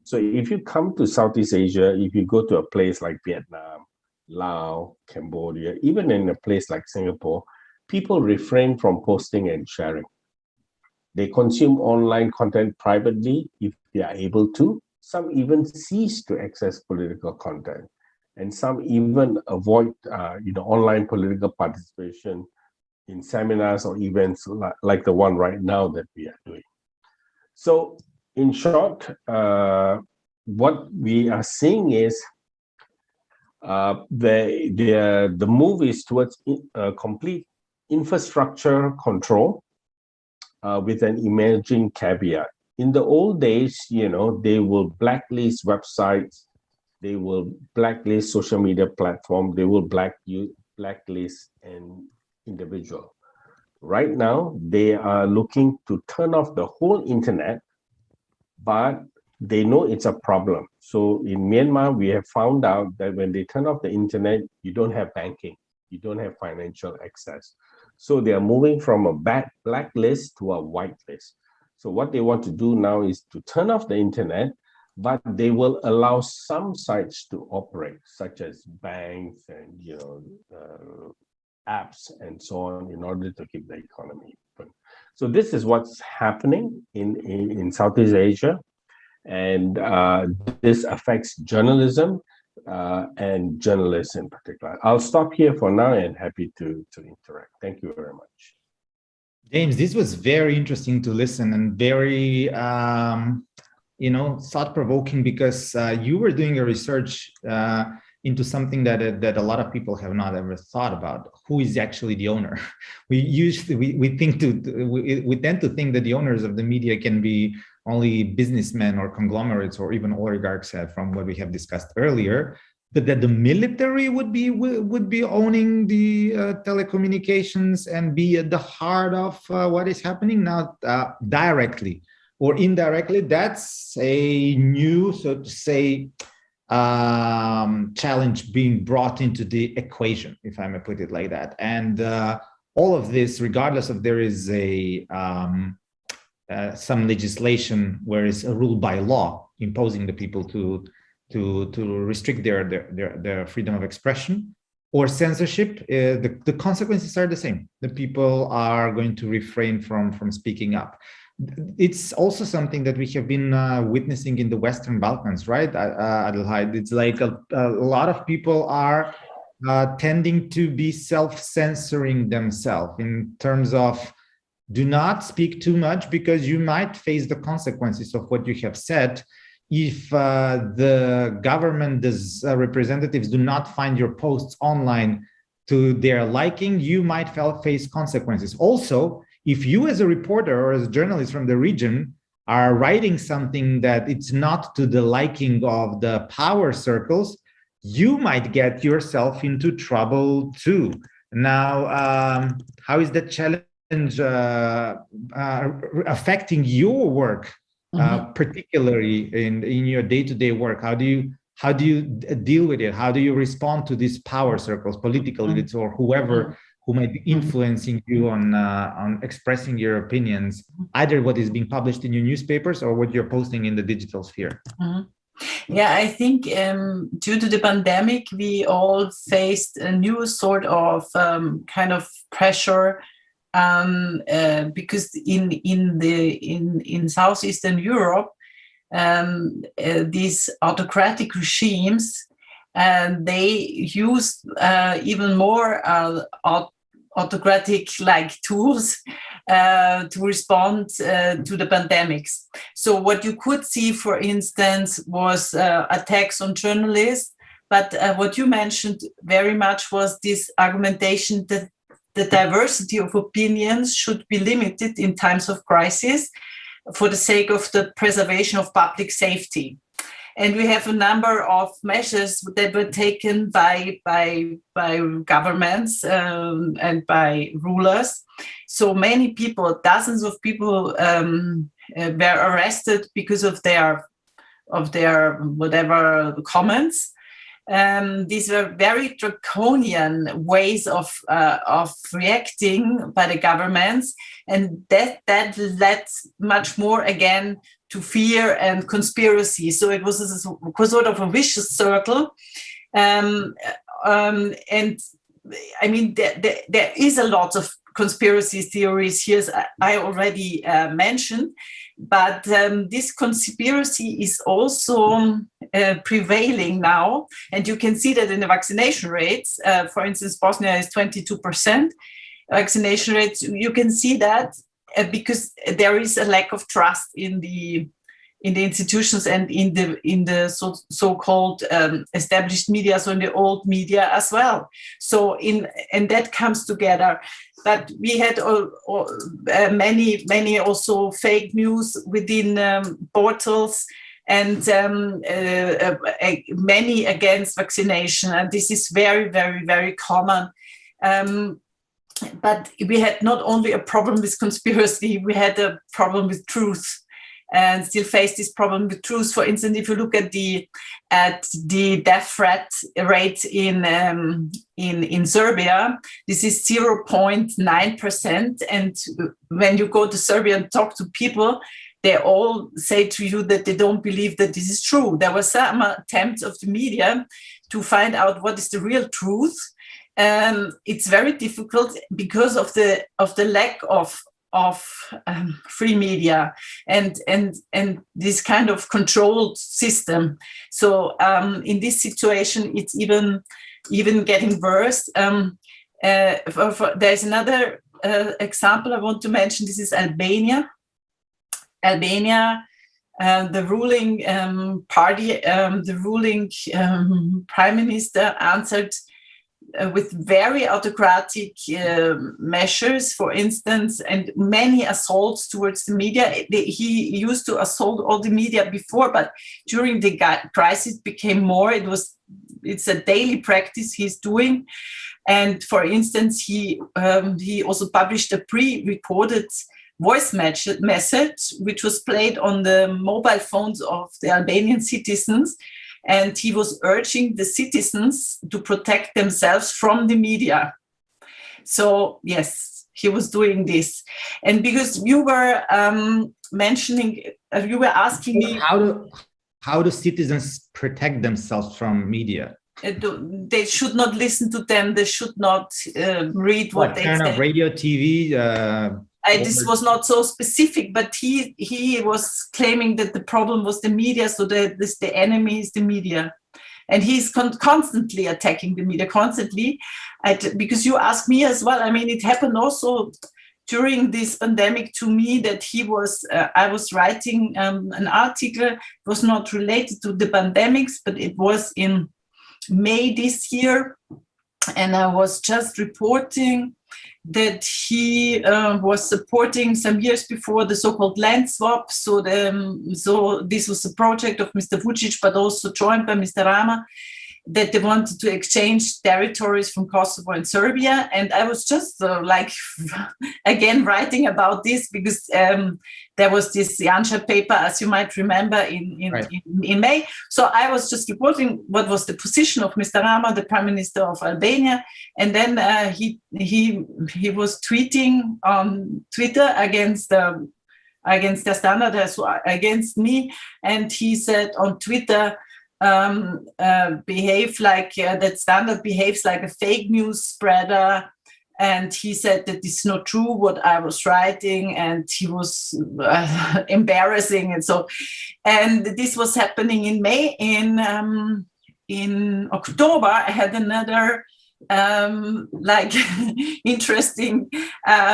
So if you come to Southeast Asia, if you go to a place like Vietnam, Laos, Cambodia, even in a place like Singapore, people refrain from posting and sharing. They consume online content privately if they are able to. Some even cease to access political content, and some even avoid, online political participation in seminars or events like the one right now that we are doing. So, in short, what we are seeing is the move is towards complete infrastructure control with an emerging caveat. In the old days, they will blacklist websites, they will blacklist social media platforms, they will blacklist an individual. Right now, they are looking to turn off the whole internet, but they know it's a problem. So in Myanmar, we have found out that when they turn off the internet, you don't have banking, you don't have financial access. So they are moving from a blacklist to a whitelist. So what they want to do now is to turn off the internet, but they will allow some sites to operate, such as banks and apps and so on, in order to keep the economy open. So this is what's happening in Southeast Asia. And this affects journalism and journalists in particular. I'll stop here for now and happy to interact. Thank you very much. James, this was very interesting to listen and very, thought-provoking, because you were doing a research into something that a lot of people have not ever thought about. Who is actually the owner? We tend to think that the owners of the media can be only businessmen or conglomerates or even oligarchs, from what we have discussed earlier, but that the military would be owning the telecommunications and be at the heart of what is happening now, directly or indirectly. That's a new, so to say, challenge being brought into the equation, if I may put it like that. And all of this, regardless of there is some legislation where it's a rule by law imposing the people to restrict their freedom of expression or censorship, the consequences are the same. The people are going to refrain from speaking up. It's also something that we have been witnessing in the Western Balkans, right, Adelheid? It's like a lot of people are tending to be self-censoring themselves in terms of do not speak too much because you might face the consequences of what you have said. If the government representatives do not find your posts online to their liking, you might face consequences. Also, if you as a reporter or as a journalist from the region are writing something that it's not to the liking of the power circles, you might get yourself into trouble too. Now, how is that challenge affecting your work, particularly in your day-to-day work? How do you deal with it? How do you respond to these power circles, political elites, or whoever who might be influencing you on expressing your opinions, either what is being published in your newspapers or what you're posting in the digital sphere? Yeah, I think due to the pandemic, we all faced a new sort of kind of pressure, because in Southeastern Europe, these autocratic regimes, they use even more autocratic-like tools to respond to the pandemics. So what you could see, for instance, was attacks on journalists, but what you mentioned very much was this argumentation that the diversity of opinions should be limited in times of crisis for the sake of the preservation of public safety. And we have a number of measures that were taken by governments and by rulers. So many people, dozens of people, were arrested because of their whatever comments. These were very draconian ways of reacting by the governments, and that led much more again to fear and conspiracy. So it was sort of a vicious circle. And I mean, there is a lot of conspiracy theories here, as I already mentioned, but this conspiracy is also prevailing now. And you can see that in the vaccination rates. For instance, Bosnia is 22% vaccination rates. You can see that because there is a lack of trust in the institutions and in the so-called established media, so in the old media as well. So and that comes together. But we had many also fake news within portals, and many against vaccination, and this is very, very, very common. But we had not only a problem with conspiracy, we had a problem with truth, and still face this problem with truth. For instance, if you look at the death threat rate in Serbia, this is 0.9%. And when you go to Serbia and talk to people, they all say to you that they don't believe that this is true. There was some attempts of the media to find out what is the real truth. It's very difficult because of the lack of free media and this kind of controlled system. So in this situation, it's even getting worse. There's another example I want to mention. This is Albania. Albania the ruling party, the ruling prime minister answered with very autocratic measures, for instance, and many assaults towards the media. He used to assault all the media before, but during the crisis became more. It's a daily practice he's doing. And for instance, he also published a pre-recorded voice message, which was played on the mobile phones of the Albanian citizens. And he was urging the citizens to protect themselves from the media. So yes, he was doing this. And because you were mentioning, you were asking me, how do citizens protect themselves from media? They should not listen to them. They should not read what they turn say. off radio, TV. This was not so specific, but he was claiming that the problem was the media, so that the enemy is the media, and he's constantly attacking the media, constantly. Because you asked me as well. I mean, it happened also during this pandemic to me that I was writing an article. It was not related to the pandemics, but it was in May this year, and I was just reporting that he was supporting some years before the so-called land swap. So this was a project of Mr. Vucic, but also joined by Mr. Rama, that they wanted to exchange territories from Kosovo and Serbia. And I was just again writing about this because there was this Janša paper, as you might remember, in May. So I was just reporting what was the position of Mr. Rama, the Prime Minister of Albania. And then he was tweeting on Twitter against the standard, against me. And he said on Twitter, behave like that standard behaves like a fake news spreader, and he said that it's not true what I was writing, and he was embarrassing, and this was happening in May. In October I had another interesting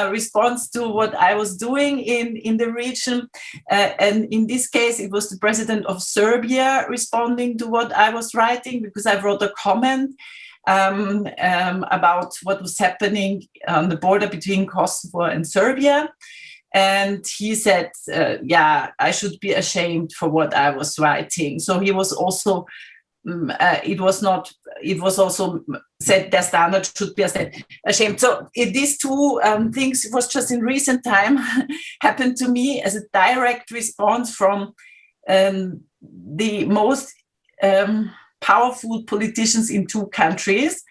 response to what I was doing in the region, and in this case it was the president of Serbia responding to what I was writing, because I wrote a comment about what was happening on the border between Kosovo and Serbia, and he said, I should be ashamed for what I was writing. So he was also it was also said their standard should be ashamed. So these two things was just in recent time happened to me as a direct response from the most powerful politicians in two countries,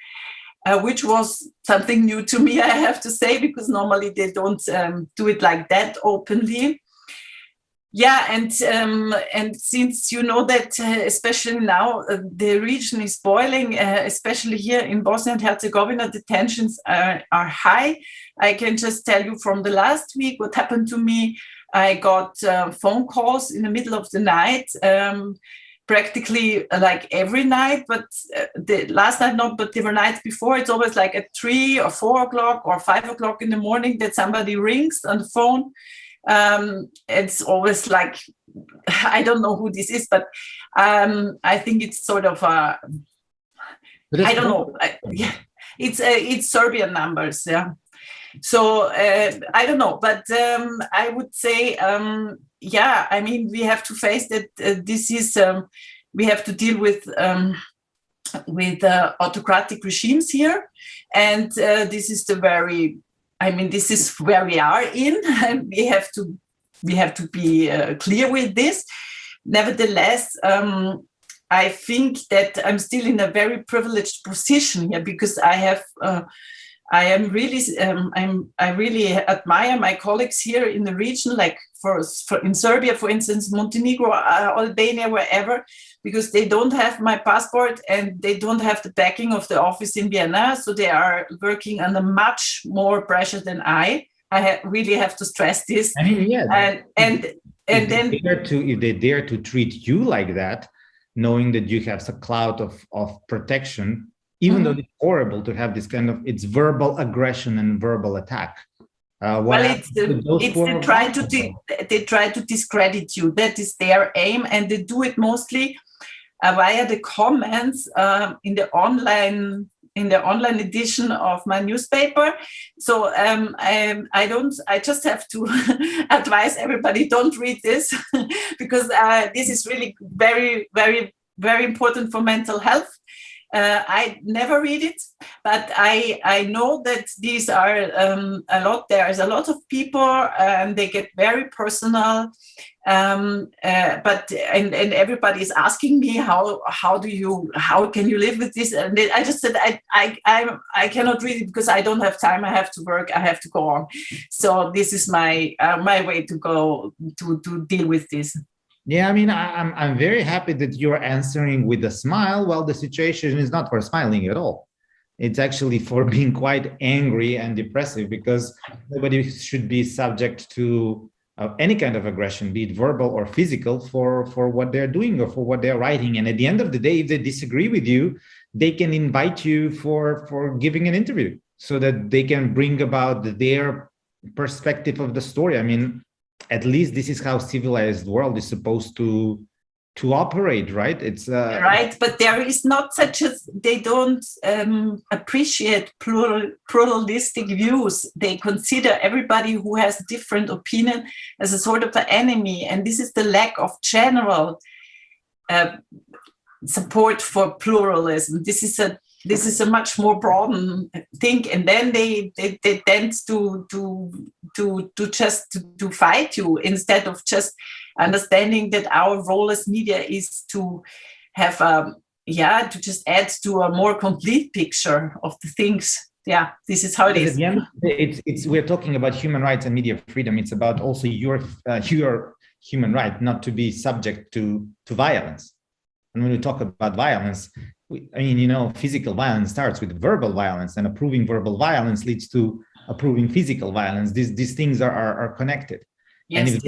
which was something new to me, I have to say, because normally they don't do it like that openly. Yeah, and since you know that especially now the region is boiling, especially here in Bosnia and Herzegovina, the tensions are high. I can just tell you from the last week what happened to me. I got phone calls in the middle of the night, practically like every night, but the last night not, but the night before, it's always like at 3 or 4 o'clock or 5 o'clock in the morning that somebody rings on the phone. It's always like, I don't know who this is, but I think it's sort of I don't know. It's Serbian numbers, yeah. So I don't know, but I would say, I mean, we have to face that this is we have to deal with autocratic regimes here, and this is this is where we are in, and we have to be clear with this. Nevertheless, I think that I'm still in a very privileged position here, because I really admire my colleagues here in the region, like in Serbia, for instance, Montenegro, Albania, wherever, because they don't have my passport and they don't have the backing of the office in Vienna, so they are working under much more pressure than I really have to stress this. I mean, yeah. If they dare to treat you like that, knowing that you have a cloud of protection, even though it's horrible to have this kind of, it's verbal aggression and verbal attack. Well, they try to discredit you. That is their aim, and they do it mostly via the comments in the online edition of my newspaper. So I just have to advise everybody, don't read this because this is really very, very, very important for mental health. I never read it, but I know that these are there's a lot of people and they get very personal. But everybody is asking me how can you live with this? And I just said I cannot read it because I don't have time. I have to work. I have to go on. So this is my way to go to deal with this. Yeah, I mean, I'm very happy that you're answering with a smile. Well, the situation is not for smiling at all. It's actually for being quite angry and depressive, because nobody should be subject to any kind of aggression, be it verbal or physical, for what they're doing or for what they're writing. And at the end of the day, if they disagree with you, they can invite you for giving an interview so that they can bring about their perspective of the story. I mean, at least this is how civilized world is supposed to operate, right? It's right, but there is not such a, they don't appreciate pluralistic views. They consider everybody who has a different opinion as a sort of an enemy, and this is the lack of general support for pluralism. This is a much more broad thing, and then they tend to just to fight you instead of just understanding that our role as media is to have to just add to a more complete picture of the things. Yeah, this is how it is. Again, we're talking about human rights and media freedom. It's about also your human right not to be subject to violence. And when we talk about violence, physical violence starts with verbal violence, and approving verbal violence leads to approving physical violence. These things are connected. Yes, and if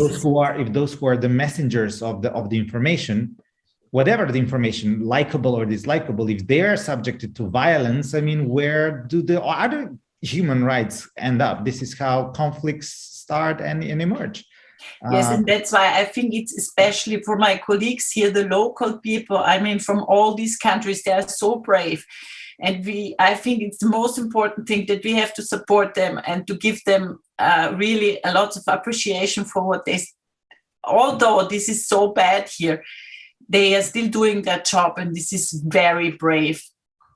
those who are the messengers of the information, whatever the information, likable or dislikable, if they are subjected to violence, I mean, where do the other human rights end up? This is how conflicts start and emerge. Yes, and that's why I think it's especially for my colleagues here, the local people, I mean, from all these countries, they are so brave. And I think it's the most important thing that we have to support them and to give them really a lot of appreciation for what although this is so bad here, they are still doing their job, and this is very brave.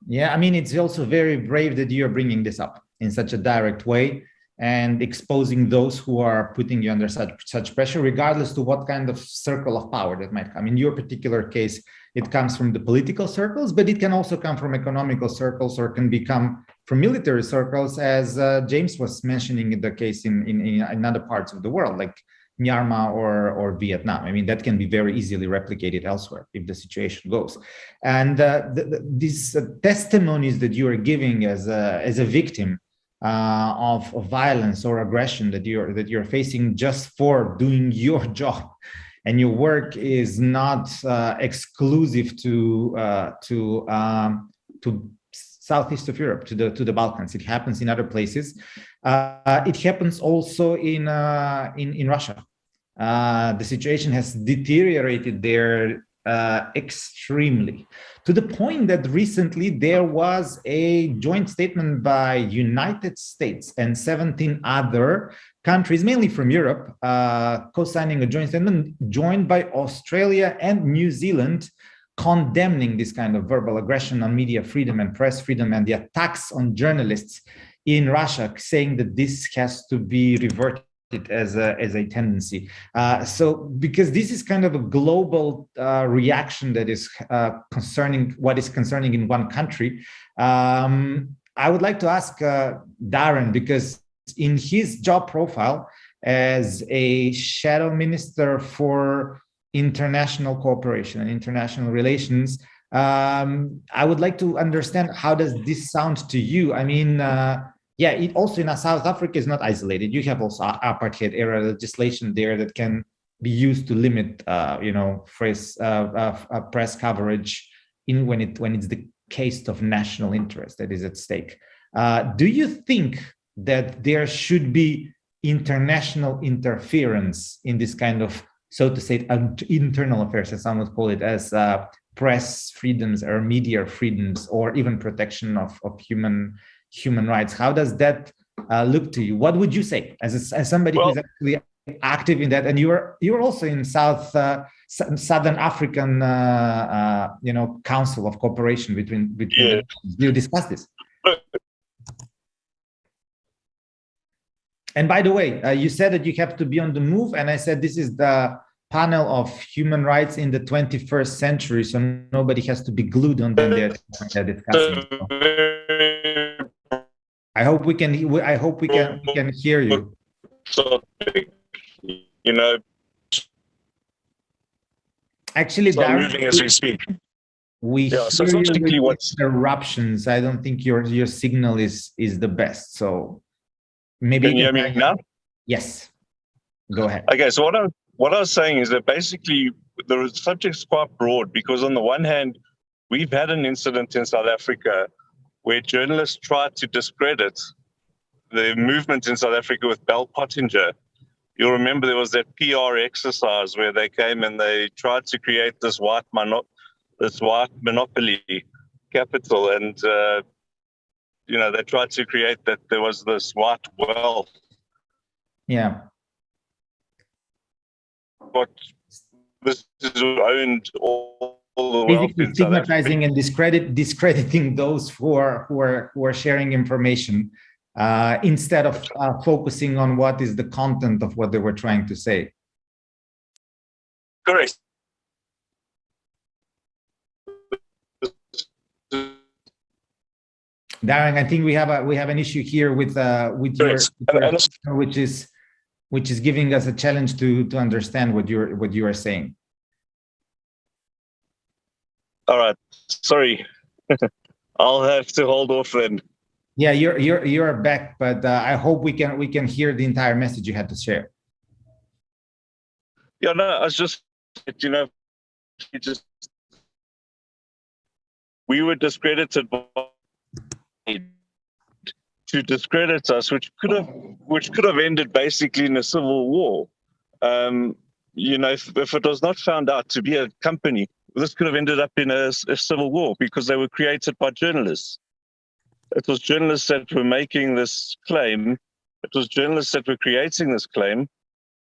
Yeah, I mean, it's also very brave that you're bringing this up in such a direct way and exposing those who are putting you under such pressure, regardless to what kind of circle of power that might come. In your particular case, it comes from the political circles, but it can also come from economical circles, or can become from military circles, as James was mentioning in the case in other parts of the world, like Myanmar or Vietnam. I mean, that can be very easily replicated elsewhere if the situation goes. And these testimonies that you are giving as a victim of violence or aggression that you're facing just for doing your job, and your work is not exclusive to Southeast of Europe, to the Balkans. It happens in other places. It happens also in Russia. The situation has deteriorated there extremely, to the point that recently there was a joint statement by United States and 17 other countries, mainly from Europe, co-signing a joint statement joined by Australia and New Zealand, condemning this kind of verbal aggression on media freedom and press freedom and the attacks on journalists in Russia, saying that this has to be reverted as a tendency. So because this is kind of a global reaction that is concerning in one country, I would like to ask Darren, because in his job profile as a shadow minister for international cooperation and international relations, I would like to understand, how does this sound to you? I mean, it also in South Africa is not isolated. You have also apartheid era legislation there that can be used to limit, press coverage when it's the case of national interest that is at stake. Do you think that there should be international interference in this kind of, so to say, internal affairs, as some would call it, as press freedoms or media freedoms, or even protection of human rights. How does that look to you? What would you say as somebody who's actually active in that? And you're also in Southern African Council of Cooperation between Yeah. Do you discuss this? And by the way, you said that you have to be on the move, and I said this is the panel of human rights in the 21st century, so nobody has to be glued on them there discussing. I hope we can hear you. You know, actually, so Darren, moving as we speak. We Yeah, so hear it's not you with what's interruptions. I don't think your signal is the best. So maybe can you hear me now? Yes, go ahead. Okay, so what I was saying is that basically the subject's quite broad, because on the one hand, we've had an incident in South Africa where journalists tried to discredit the movement in South Africa with Bell Pottinger. You'll remember there was that PR exercise where they came and they tried to create this white monopoly capital, and they tried to create that there was this white wealth. Yeah. But this is owned all the wealth Basically in South Africa. stigmatizing and discrediting those who are sharing information instead of focusing on what is the content of what they were trying to say. Correct. Darren, I think we have an issue here with your which is giving us a challenge to understand what you are saying. All right, sorry, I'll have to hold off then. Yeah, you're back, but I hope we can hear the entire message you had to share. Yeah, no, I was just, we were discredited to discredit us, which could have ended basically in a civil war. If it was not found out to be a company, this could have ended up in a civil war, because they were created by journalists. It was journalists that were making this claim. It was journalists that were creating this claim,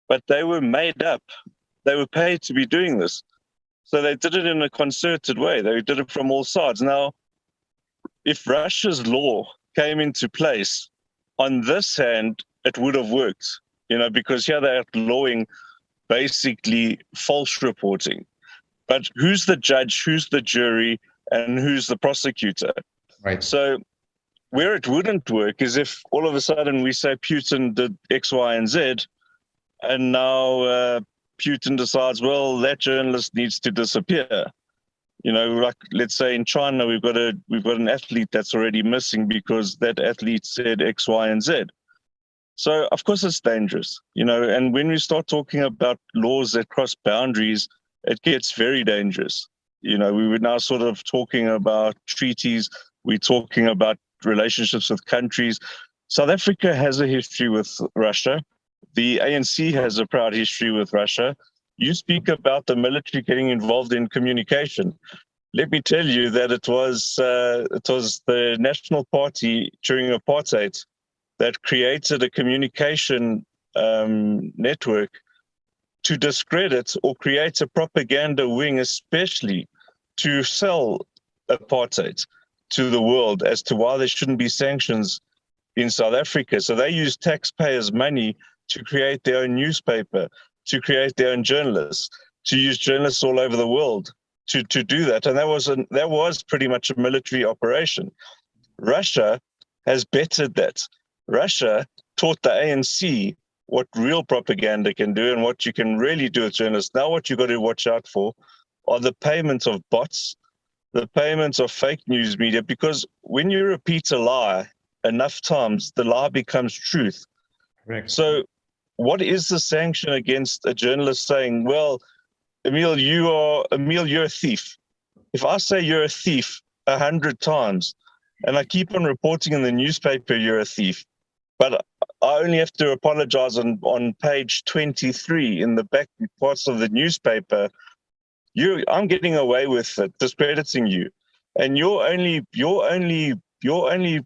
but they were made up. They were paid to be doing this. So they did it in a concerted way. They did it from all sides. Now, if Russia's law came into place, on this hand, it would have worked, because here they're outlawing basically false reporting. But who's the judge, who's the jury, and who's the prosecutor? Right. So where it wouldn't work is if all of a sudden we say Putin did X, Y, and Z, and now Putin decides, well, that journalist needs to disappear. Like, let's say in China, we've got an athlete that's already missing because that athlete said X, Y, and Z. So of course it's dangerous, and when we start talking about laws that cross boundaries, it gets very dangerous. We were now sort of talking about treaties. We're talking about relationships with countries. South Africa has a history with Russia. The ANC has a proud history with Russia. You speak about the military getting involved in communication. Let me tell you that it was the National Party during apartheid that created a communication network to discredit or create a propaganda wing, especially to sell apartheid to the world as to why there shouldn't be sanctions in South Africa. So they use taxpayers' money to create their own newspaper, to create their own journalists, to use journalists all over the world to do that. And that was pretty much a military operation. Russia has bettered that. Russia taught the ANC what real propaganda can do and what you can really do with journalists. Now what you've got to watch out for are the payments of bots, the payments of fake news media, because when you repeat a lie enough times, the lie becomes truth. Correct. So what is the sanction against a journalist saying, well, Emil, you're a thief. If I say you're a thief 100 times and I keep on reporting in the newspaper you're a thief, But I only have to apologize on page 23 in the back parts of the newspaper. I'm getting away with it, discrediting you, and your only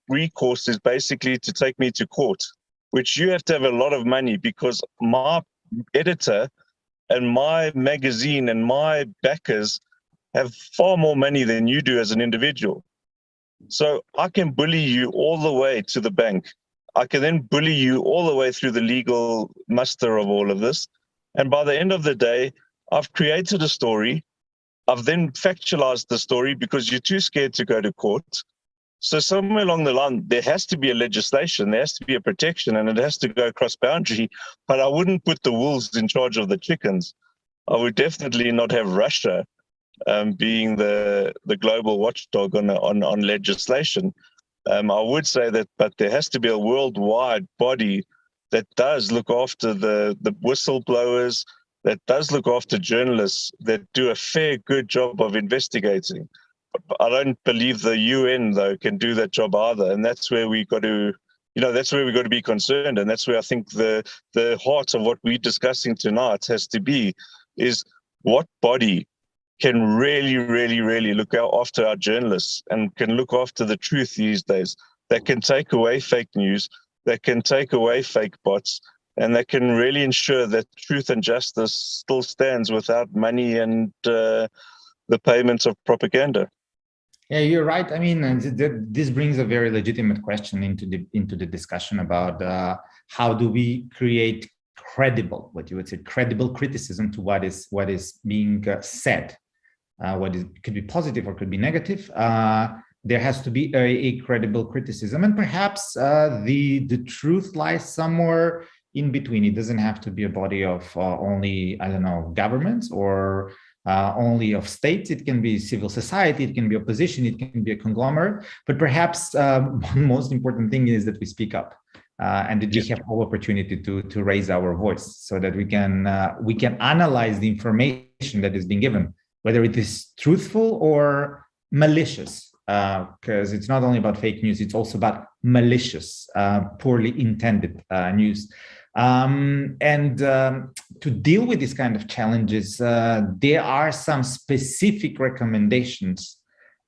recourse is basically to take me to court, which you have to have a lot of money, because my editor and my magazine and my backers have far more money than you do as an individual. So I can bully you all the way to the bank. I can then bully you all the way through the legal muster of all of this. And by the end of the day, I've created a story. I've then factualized the story because you're too scared to go to court. So somewhere along the line, there has to be a legislation, there has to be a protection, and it has to go across boundary. But I wouldn't put the wolves in charge of the chickens. I would definitely not have Russia being the global watchdog on legislation. I would say that, but there has to be a worldwide body that does look after the whistleblowers, that does look after journalists, that do a fair, good job of investigating. I don't believe the UN, though, can do that job either. And that's where we got to, that's where we got to be concerned. And that's where I think the heart of what we're discussing tonight has to be, is what body can really, really, really look out after our journalists and can look after the truth these days, that can take away fake news, that can take away fake bots, and that can really ensure that truth and justice still stands without money and the payments of propaganda. Yeah, you're right. I mean, this brings a very legitimate question into the discussion about how do we create credible, what you would say, credible criticism to what is being said. Could be positive or could be negative. There has to be a credible criticism, and perhaps the truth lies somewhere in between. It doesn't have to be a body of only, I don't know, governments or only of states. It can be civil society, it can be opposition, it can be a conglomerate. But perhaps one most important thing is that we speak up and that we have all opportunity to raise our voice, so that we can analyze the information that is being given, whether it is truthful or malicious, because it's not only about fake news, it's also about malicious, poorly intended news. To deal with these kind of challenges, there are some specific recommendations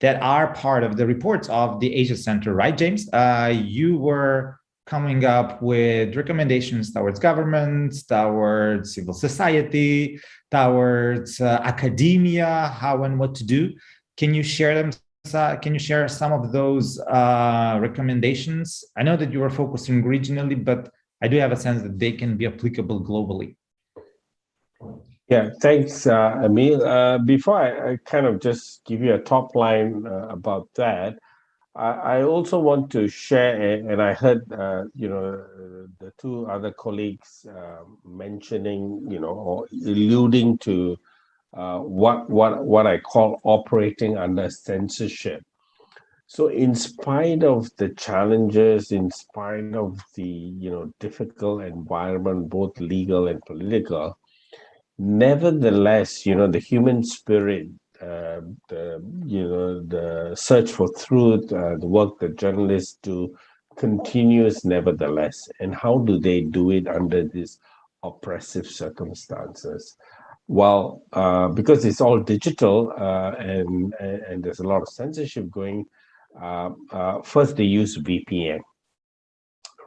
that are part of the reports of the Asia Center, right, James? You were coming up with recommendations towards governments, towards civil society, towards academia, how and what to do. Can you share them? Can you share some of those recommendations? I know that you are focusing regionally, but I do have a sense that they can be applicable globally. Yeah, thanks, Emil. Before I kind of just give you a top line about that, I also want to share, and I heard, the two other colleagues mentioning, or alluding to what I call operating under censorship. So in spite of the challenges, in spite of the, difficult environment, both legal and political, nevertheless, the human spirit, the search for truth, the work that journalists do continues nevertheless. And how do they do it under these oppressive circumstances? Well, because it's all digital and there's a lot of censorship going, first they use VPN,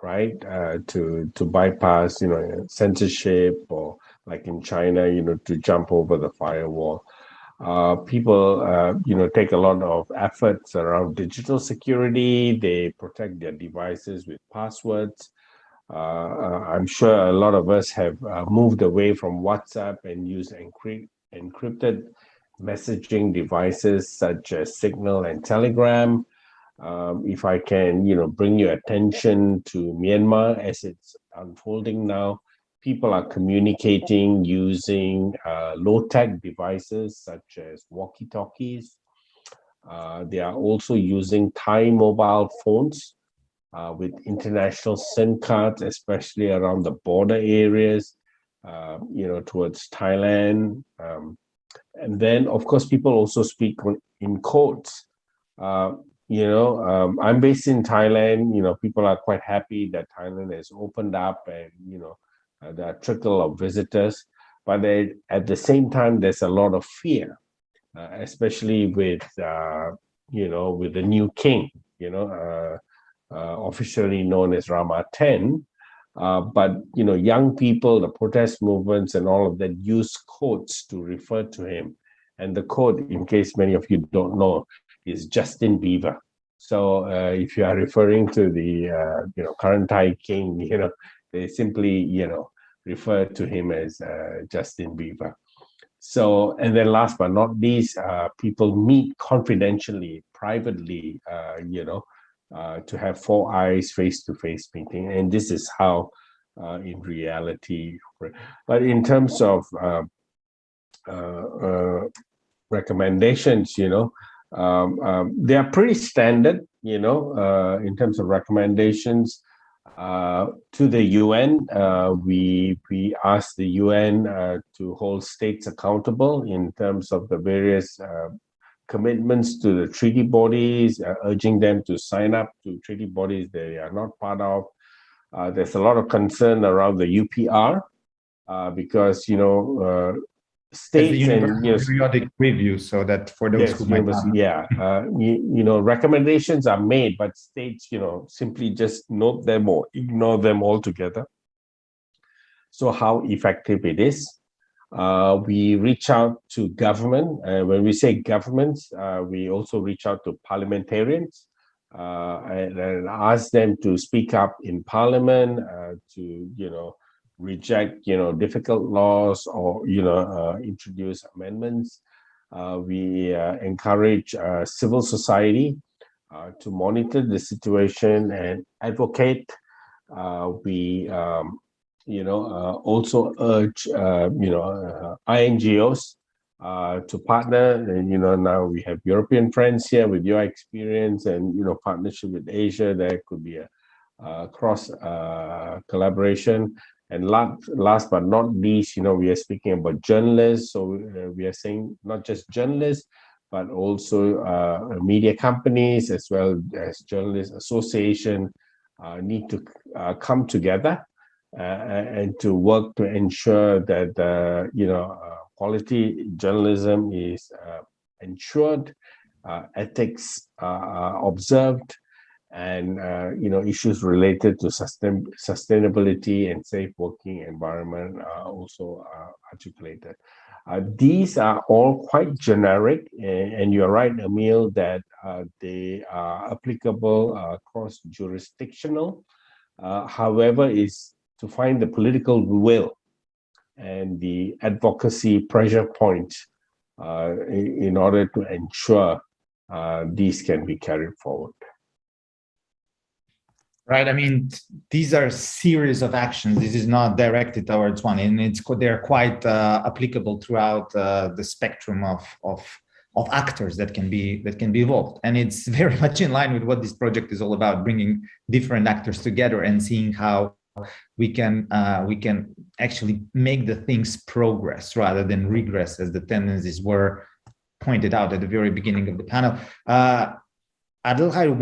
right, to bypass, censorship, or like in China, to jump over the firewall. People, take a lot of efforts around digital security. They protect their devices with passwords. I'm sure a lot of us have moved away from WhatsApp and use encrypted messaging devices such as Signal and Telegram. If I can, bring your attention to Myanmar as it's unfolding now, people are communicating using low-tech devices such as walkie-talkies. They are also using Thai mobile phones with international SIM cards, especially around the border areas, towards Thailand. And then, of course, people also speak in codes. I'm based in Thailand. People are quite happy that Thailand has opened up, and there are trickle of visitors. But at the same time, there's a lot of fear, especially with with the new king, officially known as Rama X. But young people, the protest movements, and all of that use quotes to refer to him. And the quote, in case many of you don't know, is Justin Bieber. So if you are referring to the current Thai king, they simply refer to him as Justin Bieber. So, and then last but not least, people meet confidentially, privately, to have 4 eyes, face-to-face meeting, and this is how, in reality. But in terms of recommendations, they are pretty standard, in terms of recommendations. To the UN, we asked the UN to hold states accountable in terms of the various commitments to the treaty bodies, urging them to sign up to treaty bodies they are not part of. There's a lot of concern around the UPR because states and periodic review, so that for those who might not. Recommendations are made, but states simply just note them or ignore them altogether. So how effective it is? We reach out to government. When we say governments, we also reach out to parliamentarians and ask them to speak up in parliament, to reject difficult laws, or introduce amendments. We encourage civil society to monitor the situation and advocate. We also urge INGOs to partner, and now we have European friends here with your experience and partnership with Asia. There could be a cross collaboration. And last but not least, we are speaking about journalists. So we are saying not just journalists, but also media companies, as well as journalist association, need to come together and to work to ensure that quality journalism is ensured, ethics are observed, and issues related to sustainability and safe working environment are also articulated. These are all quite generic, and you're right, Emil, that they are applicable across jurisdictional. However, is to find the political will and the advocacy pressure point in order to ensure these can be carried forward. Right. I mean, these are a series of actions. This is not directed towards one, and they're quite applicable throughout the spectrum of actors that can be involved. And it's very much in line with what this project is all about: bringing different actors together and seeing how we can actually make the things progress rather than regress, as the tendencies were pointed out at the very beginning of the panel. Adelheid,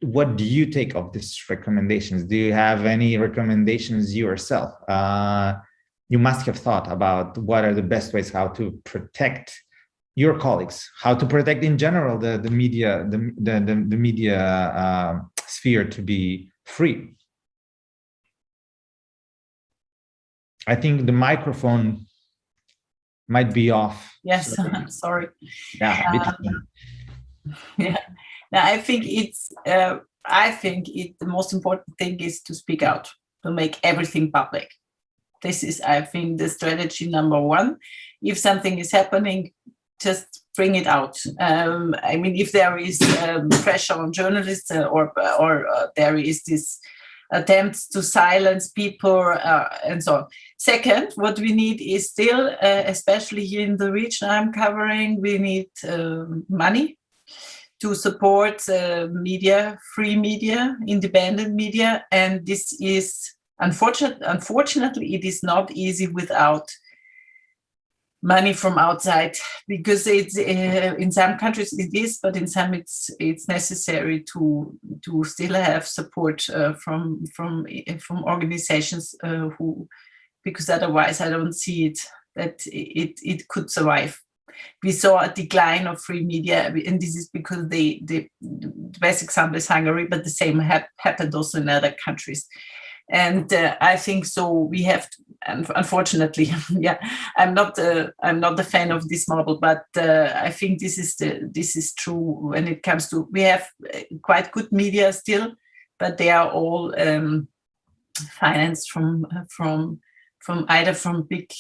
what do you take of these recommendations? Do you have any recommendations yourself? You must have thought about what are the best ways how to protect your colleagues, how to protect in general the media, the media sphere to be free. I think the microphone might be off. Yes, sorry. Yeah. Yeah. Now, I think the most important thing is to speak out, to make everything public. This is, I think, the strategy number one. If something is happening, just bring it out. I mean, if there is pressure on journalists or there is this attempts to silence people and so on. Second, what we need is still, especially here in the region I'm covering, we need money to support media, free media, independent media, and this is unfortunately it is not easy without money from outside, because it's in some countries it is, but in some it's necessary to still have support from organizations who, because otherwise I don't see it that it could survive. We saw a decline of free media, and this is because the best example is Hungary, but the same happened also in other countries. And I think so. We have to, unfortunately, yeah. I'm not a fan of this model, but I think this is true when it comes to. We have quite good media still, but they are all financed from either from big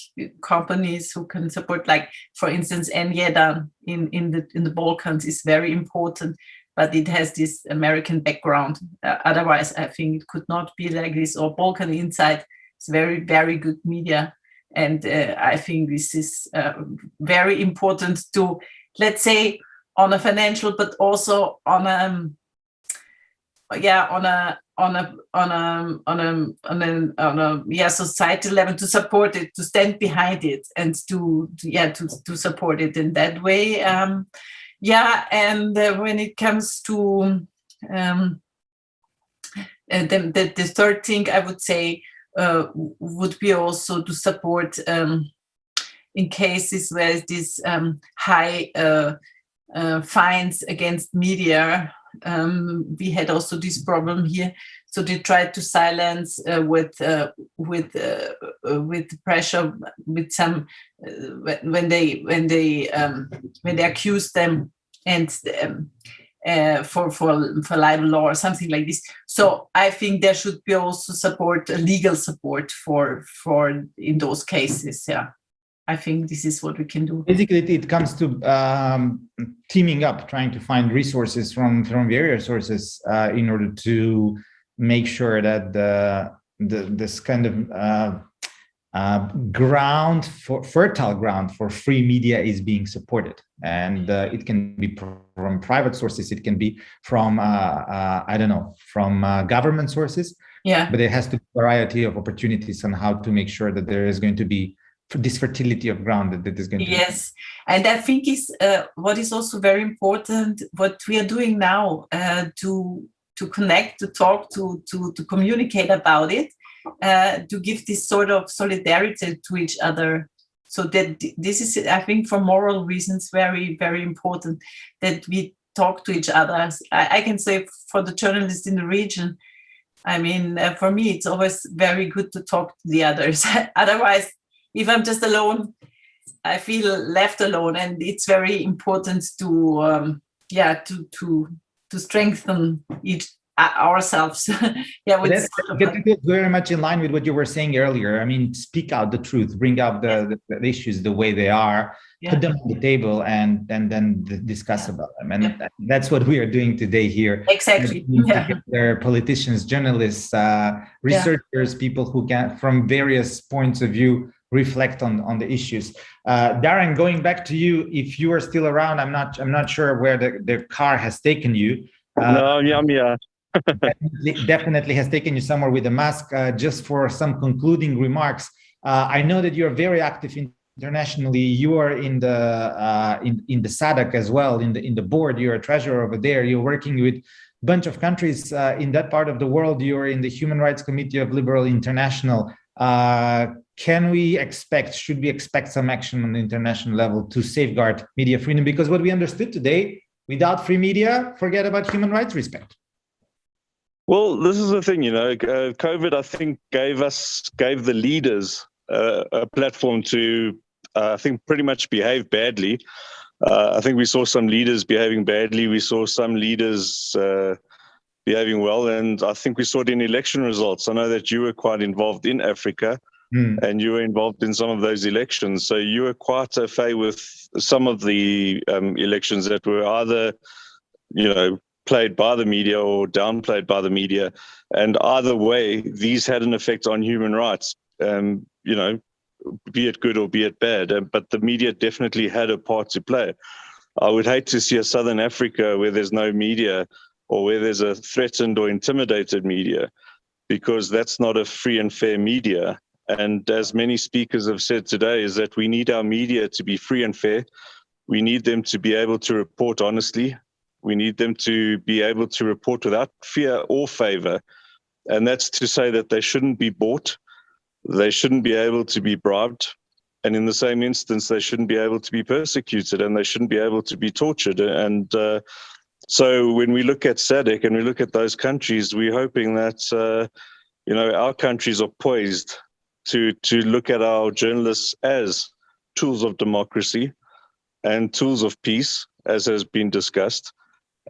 companies who can support. Like, for instance, Enjeda in the Balkans is very important, but it has this American background. Otherwise, I think it could not be like this. Or Balkan Insight is very, very good media. And I think this is very important to, let's say, on a financial, but also on a societal level, to support it, to stand behind it, and to support it in that way. And when it comes to the third thing, I would say would be also to support in cases where this high fines against media. We had also this problem here, so they tried to silence with pressure, with some when they accuse them, and for libel law or something like this. So I think there should be also support, legal support for in those cases. Yeah. I think this is what we can do. Basically, it comes to teaming up, trying to find resources from various sources in order to make sure that this kind of fertile ground for free media is being supported. And it can be from private sources, it can be from, from government sources. Yeah. But it has to be a variety of opportunities on how to make sure that there is going to be this fertility of ground that is going to yes be. And I think is what is also very important, what we are doing now to connect, to talk, to communicate about it, to give this sort of solidarity to each other. So that this is, I think, for moral reasons, very, very important that we talk to each other. I can say for the journalists in the region, I mean, for me, it's always very good to talk to the others. Otherwise, if I'm just alone, I feel left alone, and it's very important to strengthen ourselves. That's very much in line with what you were saying earlier. I mean, speak out the truth, bring up the issues the way they are, put them on the table, and then discuss about them. And that's what we are doing today here. Exactly. There are politicians, journalists, researchers, people who can, from various points of view, reflect on the issues. Darren, going back to you, if you are still around, I'm not sure where the car has taken you. No, I'm here. Definitely has taken you somewhere with a mask. Just for some concluding remarks, I know that you're very active internationally. You are in the SADC as well, in the board. You're a treasurer over there. You're working with a bunch of countries in that part of the world. You're in the Human Rights Committee of Liberal International. Should we expect some action on the international level to safeguard media freedom? Because what we understood today, without free media, forget about human rights respect. Well, this is the thing, COVID, I think, gave the leaders a platform to, I think, pretty much behave badly. I think we saw some leaders behaving badly. We saw some leaders behaving well, and I think we saw it in election results. I know that you were quite involved in Africa, and you were involved in some of those elections. So you were quite au fait with some of the elections that were either, played by the media or downplayed by the media. And either way, these had an effect on human rights, be it good or be it bad. But the media definitely had a part to play. I would hate to see a Southern Africa where there's no media, or where there's a threatened or intimidated media, because that's not a free and fair media. And as many speakers have said today, is that we need our media to be free and fair. We need them to be able to report honestly. We need them to be able to report without fear or favor. And that's to say that they shouldn't be bought. They shouldn't be able to be bribed. And in the same instance, they shouldn't be able to be persecuted, and they shouldn't be able to be tortured. And so when we look at SADC and we look at those countries, we're hoping that, our countries are poised to look at our journalists as tools of democracy and tools of peace, as has been discussed,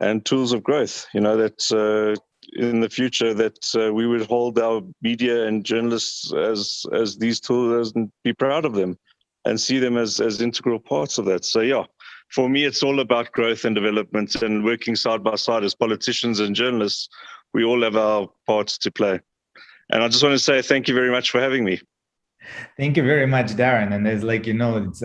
and tools of growth. That in the future that we would hold our media and journalists as these tools and be proud of them and see them as integral parts of that. So yeah, for me, it's all about growth and development and working side by side as politicians and journalists. We all have our parts to play. And I just want to say thank you very much for having me. Thank you very much, Darren. And it's like, it's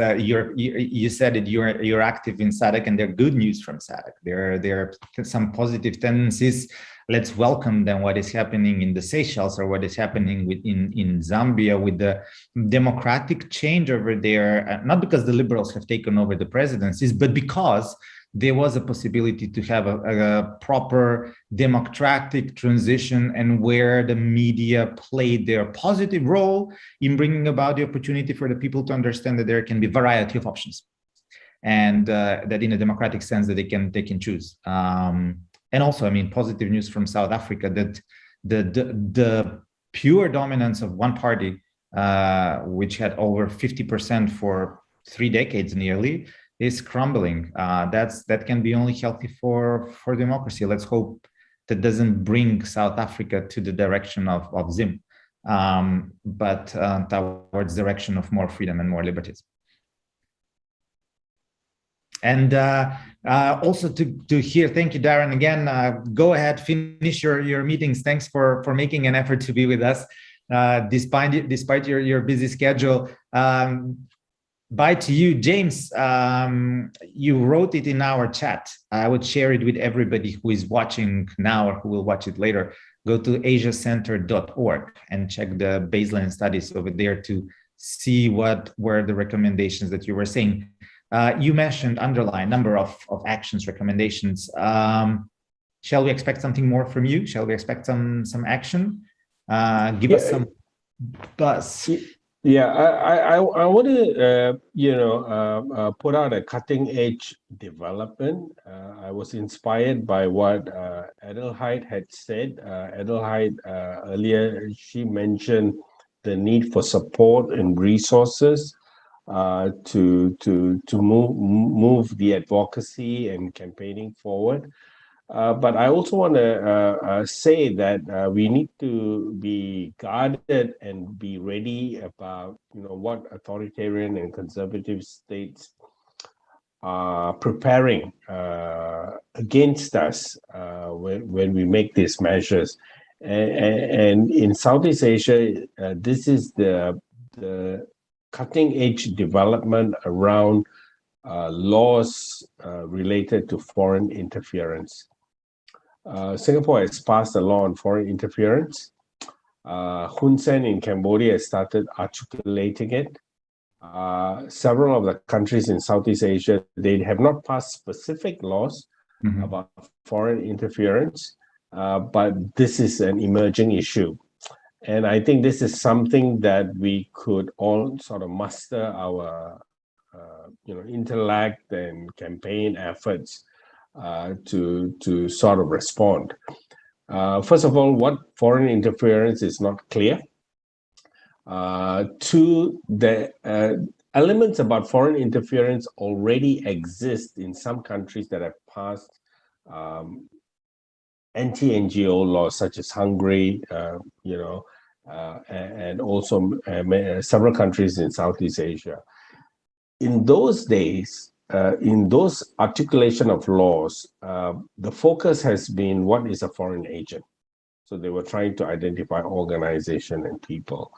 you said it, you're active in SADC, and they're good news from SADC. There are some positive tendencies. Let's welcome them. What is happening in the Seychelles, or what is happening in Zambia with the democratic change over there, not because the liberals have taken over the presidencies, but because there was a possibility to have a proper democratic transition, and where the media played their positive role in bringing about the opportunity for the people to understand that there can be variety of options, and that in a democratic sense that they can choose. And also, positive news from South Africa, that the pure dominance of one party, which had over 50% for 3 decades nearly, is crumbling. That can be only healthy for democracy. Let's hope that doesn't bring South Africa to the direction of Zim, but towards the direction of more freedom and more liberties. And also to hear, thank you, Darren, again. Go ahead, finish your meetings. Thanks for making an effort to be with us, despite your busy schedule. Bye to you, James. You wrote it in our chat. I would share it with everybody who is watching now or who will watch it later. Go to asiacenter.org and check the baseline studies over there to see what were the recommendations that you were saying. You mentioned underline number of actions, recommendations. Shall we expect something more from you? Shall we expect some action? Give us some buzz. Yeah, I want to put out a cutting edge development. I was inspired by what Adelheid had said. Adelheid earlier, she mentioned the need for support and resources to move the advocacy and campaigning forward. But I also want to say that we need to be guarded and be ready about what authoritarian and conservative states are preparing against us when we make these measures. And in Southeast Asia, this is the cutting edge development around laws related to foreign interference. Singapore has passed a law on foreign interference. Hun Sen in Cambodia has started articulating it. Several of the countries in Southeast Asia, they have not passed specific laws about foreign interference, but this is an emerging issue. And I think this is something that we could all sort of muster our intellect and campaign efforts to sort of respond. First of all, what foreign interference is not clear. Two, the elements about foreign interference already exist in some countries that have passed anti-NGO laws, such as Hungary, and also several countries in Southeast Asia. In those days, in those articulation of laws, the focus has been what is a foreign agent. So they were trying to identify organization and people.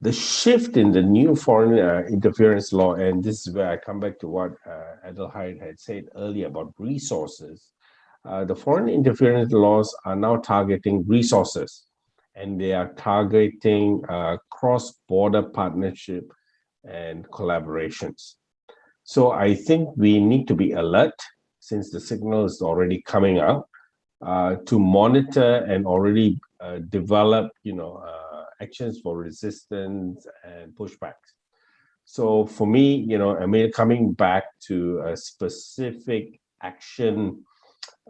The shift in the new foreign interference law, and this is where I come back to what Adelheid had said earlier about resources. The foreign interference laws are now targeting resources and they are targeting cross-border partnership and collaborations. So I think we need to be alert, since the signal is already coming out, to monitor and already develop, actions for resistance and pushbacks. So for me, I mean, coming back to a specific action,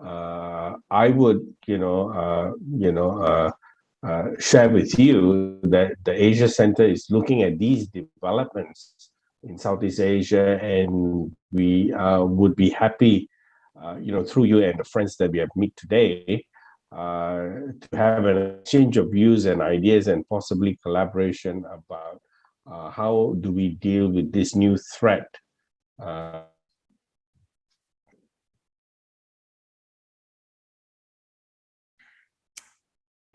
I would, share with you that the Asia Center is looking at these developments in Southeast Asia, and we would be happy, through you and the friends that we have met today, to have an exchange of views and ideas and possibly collaboration about how do we deal with this new threat.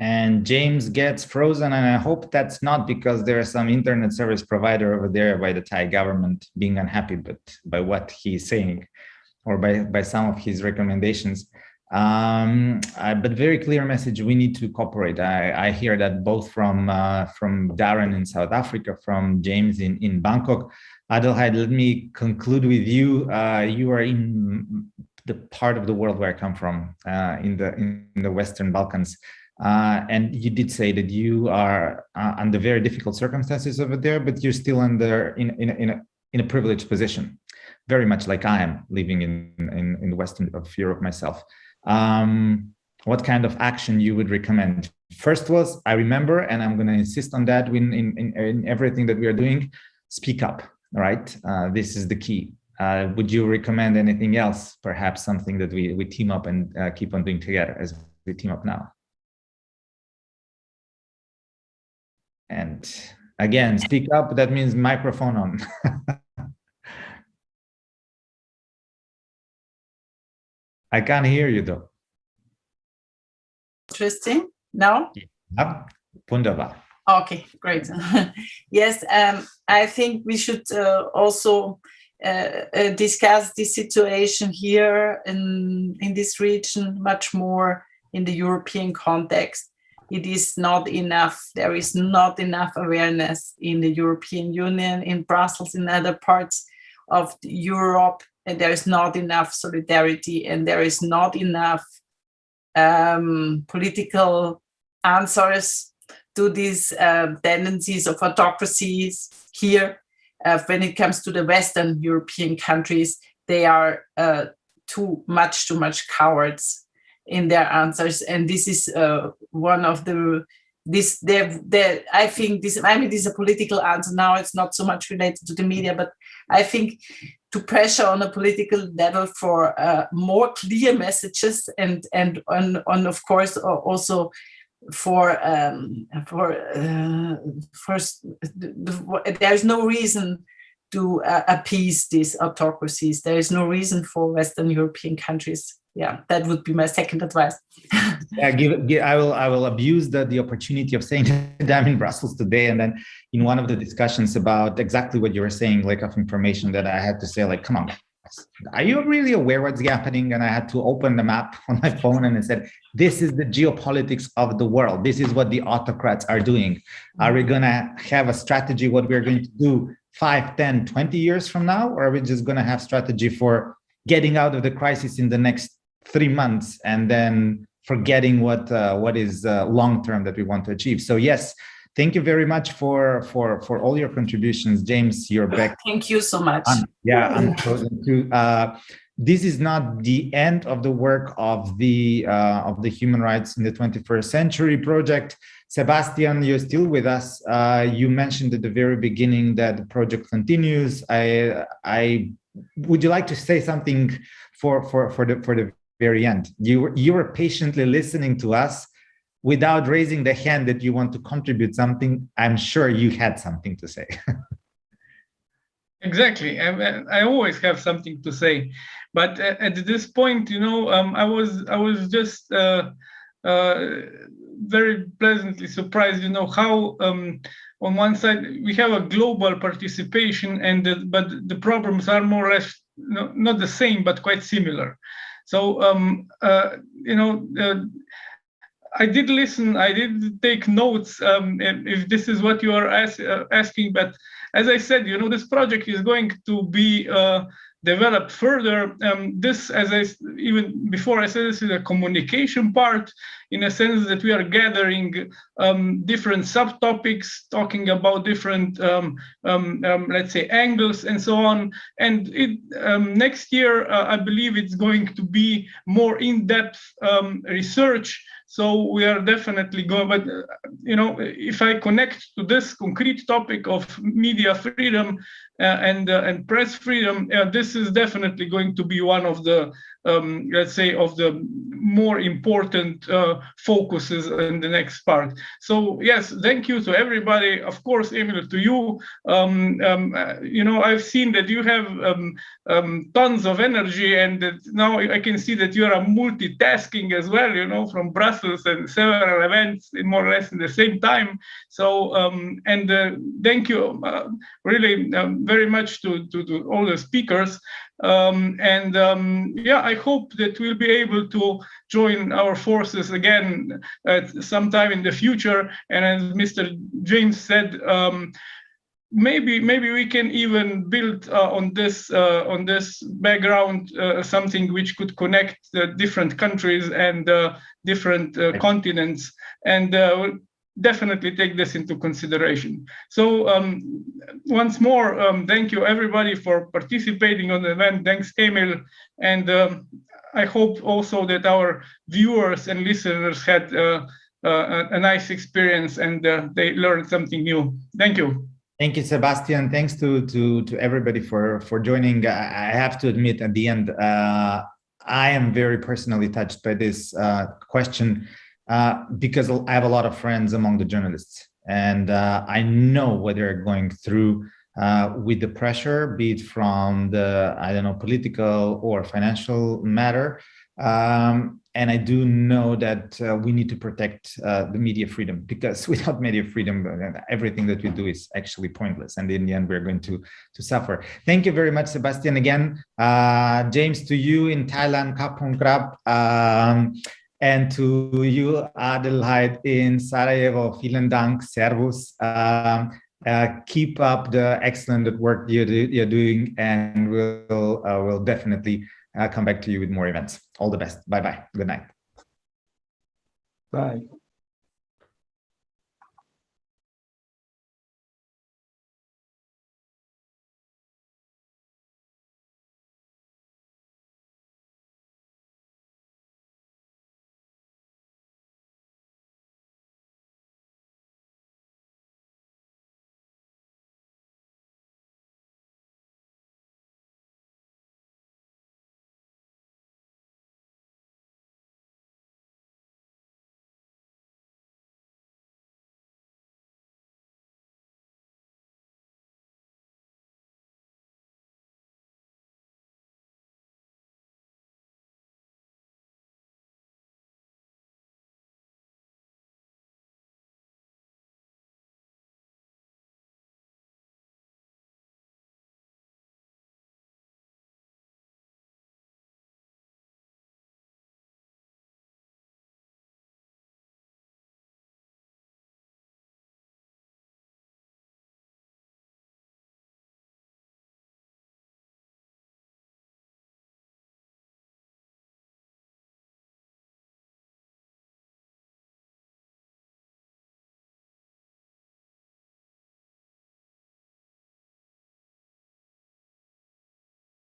And James gets frozen, and I hope that's not because there's some internet service provider over there by the Thai government being unhappy by what he's saying, or by some of his recommendations. But very clear message: we need to cooperate. I hear that both from Darren in South Africa, from James in Bangkok. Adelheid, let me conclude with you. You are in the part of the world where I come from, in the Western Balkans. And you did say that you are under very difficult circumstances over there, but you're still in a privileged position, very much like I am living in the Western of Europe myself. What kind of action you would recommend? First was, I remember, and I'm going to insist on that in everything that we are doing, speak up, right? This is the key. Would you recommend anything else? Perhaps something that we team up and keep on doing together as we team up now? And again, speak up, that means microphone on. I can't hear you though. Interesting. No? Ja, wunderbar. Okay, great. Yes, I think we should also discuss the situation here in this region much more in the European context. It is not enough. There is not enough awareness in the European Union, in Brussels, in other parts of Europe, and there is not enough solidarity, and there is not enough political answers to these tendencies of autocracies here. When it comes to the Western European countries, they are too much cowards in their answers, and this is one of I think this is a political answer now. It's not so much related to the media, but I think to pressure on a political level for more clear messages and of course also for there is no reason to appease these autocracies. There is no reason for Western European countries. Yeah, that would be my second advice. Yeah, I will abuse the opportunity of saying that I'm in Brussels today, and then in one of the discussions about exactly what you were saying, lack of information, that I had to say, like, come on, are you really aware what's happening? And I had to open the map on my phone, and it said, this is the geopolitics of the world. This is what the autocrats are doing. Are we gonna have a strategy what we're going to do 5, 10, 20 years from now? Or are we just gonna have strategy for getting out of the crisis in the next 3 months and then forgetting what is long-term that we want to achieve? So yes, thank you very much for all your contributions. James, you're back. Thank you so much. I'm frozen too. This is not the end of the work of the Human Rights in the 21st Century project. Sebastian, you're still with us. You mentioned at the very beginning that the project continues. Would you like to say something for the very end? You were patiently listening to us without raising the hand that you want to contribute something. I'm sure you had something to say. Exactly. I always have something to say, but at this point, I was just very pleasantly surprised. How on one side we have a global participation, but the problems are more or less not the same, but quite similar. So I did listen, I did take notes, if this is what you are asking, but as I said, you know, this project is going to be developed further. This, even before I said, this is a communication part, in a sense that we are gathering different subtopics, talking about different, let's say, angles and so on. And next year, I believe it's going to be more in-depth research. So we are definitely going, but you know, if I connect to this concrete topic of media freedom and press freedom, this is definitely going to be one of the, let's say, of the more important focuses in the next part. So yes, thank you to everybody. Of course, Emil, to you. You know, I've seen that you have tons of energy, and that now I can see that you are multitasking as well, you know, from Brussels and several events in more or less in the same time. So, and thank you really very much to all the speakers. Yeah, I hope that we'll be able to join our forces again at some time in the future. And as Mr. James said, maybe we can even build on this background something which could connect different countries and different continents, and definitely take this into consideration. So once more, thank you everybody for participating on the event. Thanks, Emil, and I hope also that our viewers and listeners had a nice experience and they learned something new. Thank you. Thank you, Sebastian. Thanks to everybody for joining. I have to admit, at the end, I am very personally touched by this question because I have a lot of friends among the journalists, and I know what they're going through with the pressure, be it from the, I don't know, political or financial matter. And I do know that we need to protect the media freedom, because without media freedom, everything that we do is actually pointless. And in the end, we're going to suffer. Thank you very much, Sebastian, again. James, to you in Thailand, Kapong Krab. And to you, Adelheid in Sarajevo, vielen Dank, Servus. Keep up the excellent work you're doing, and we'll definitely come back to you with more events. All the best. Bye-bye. Good night. Bye.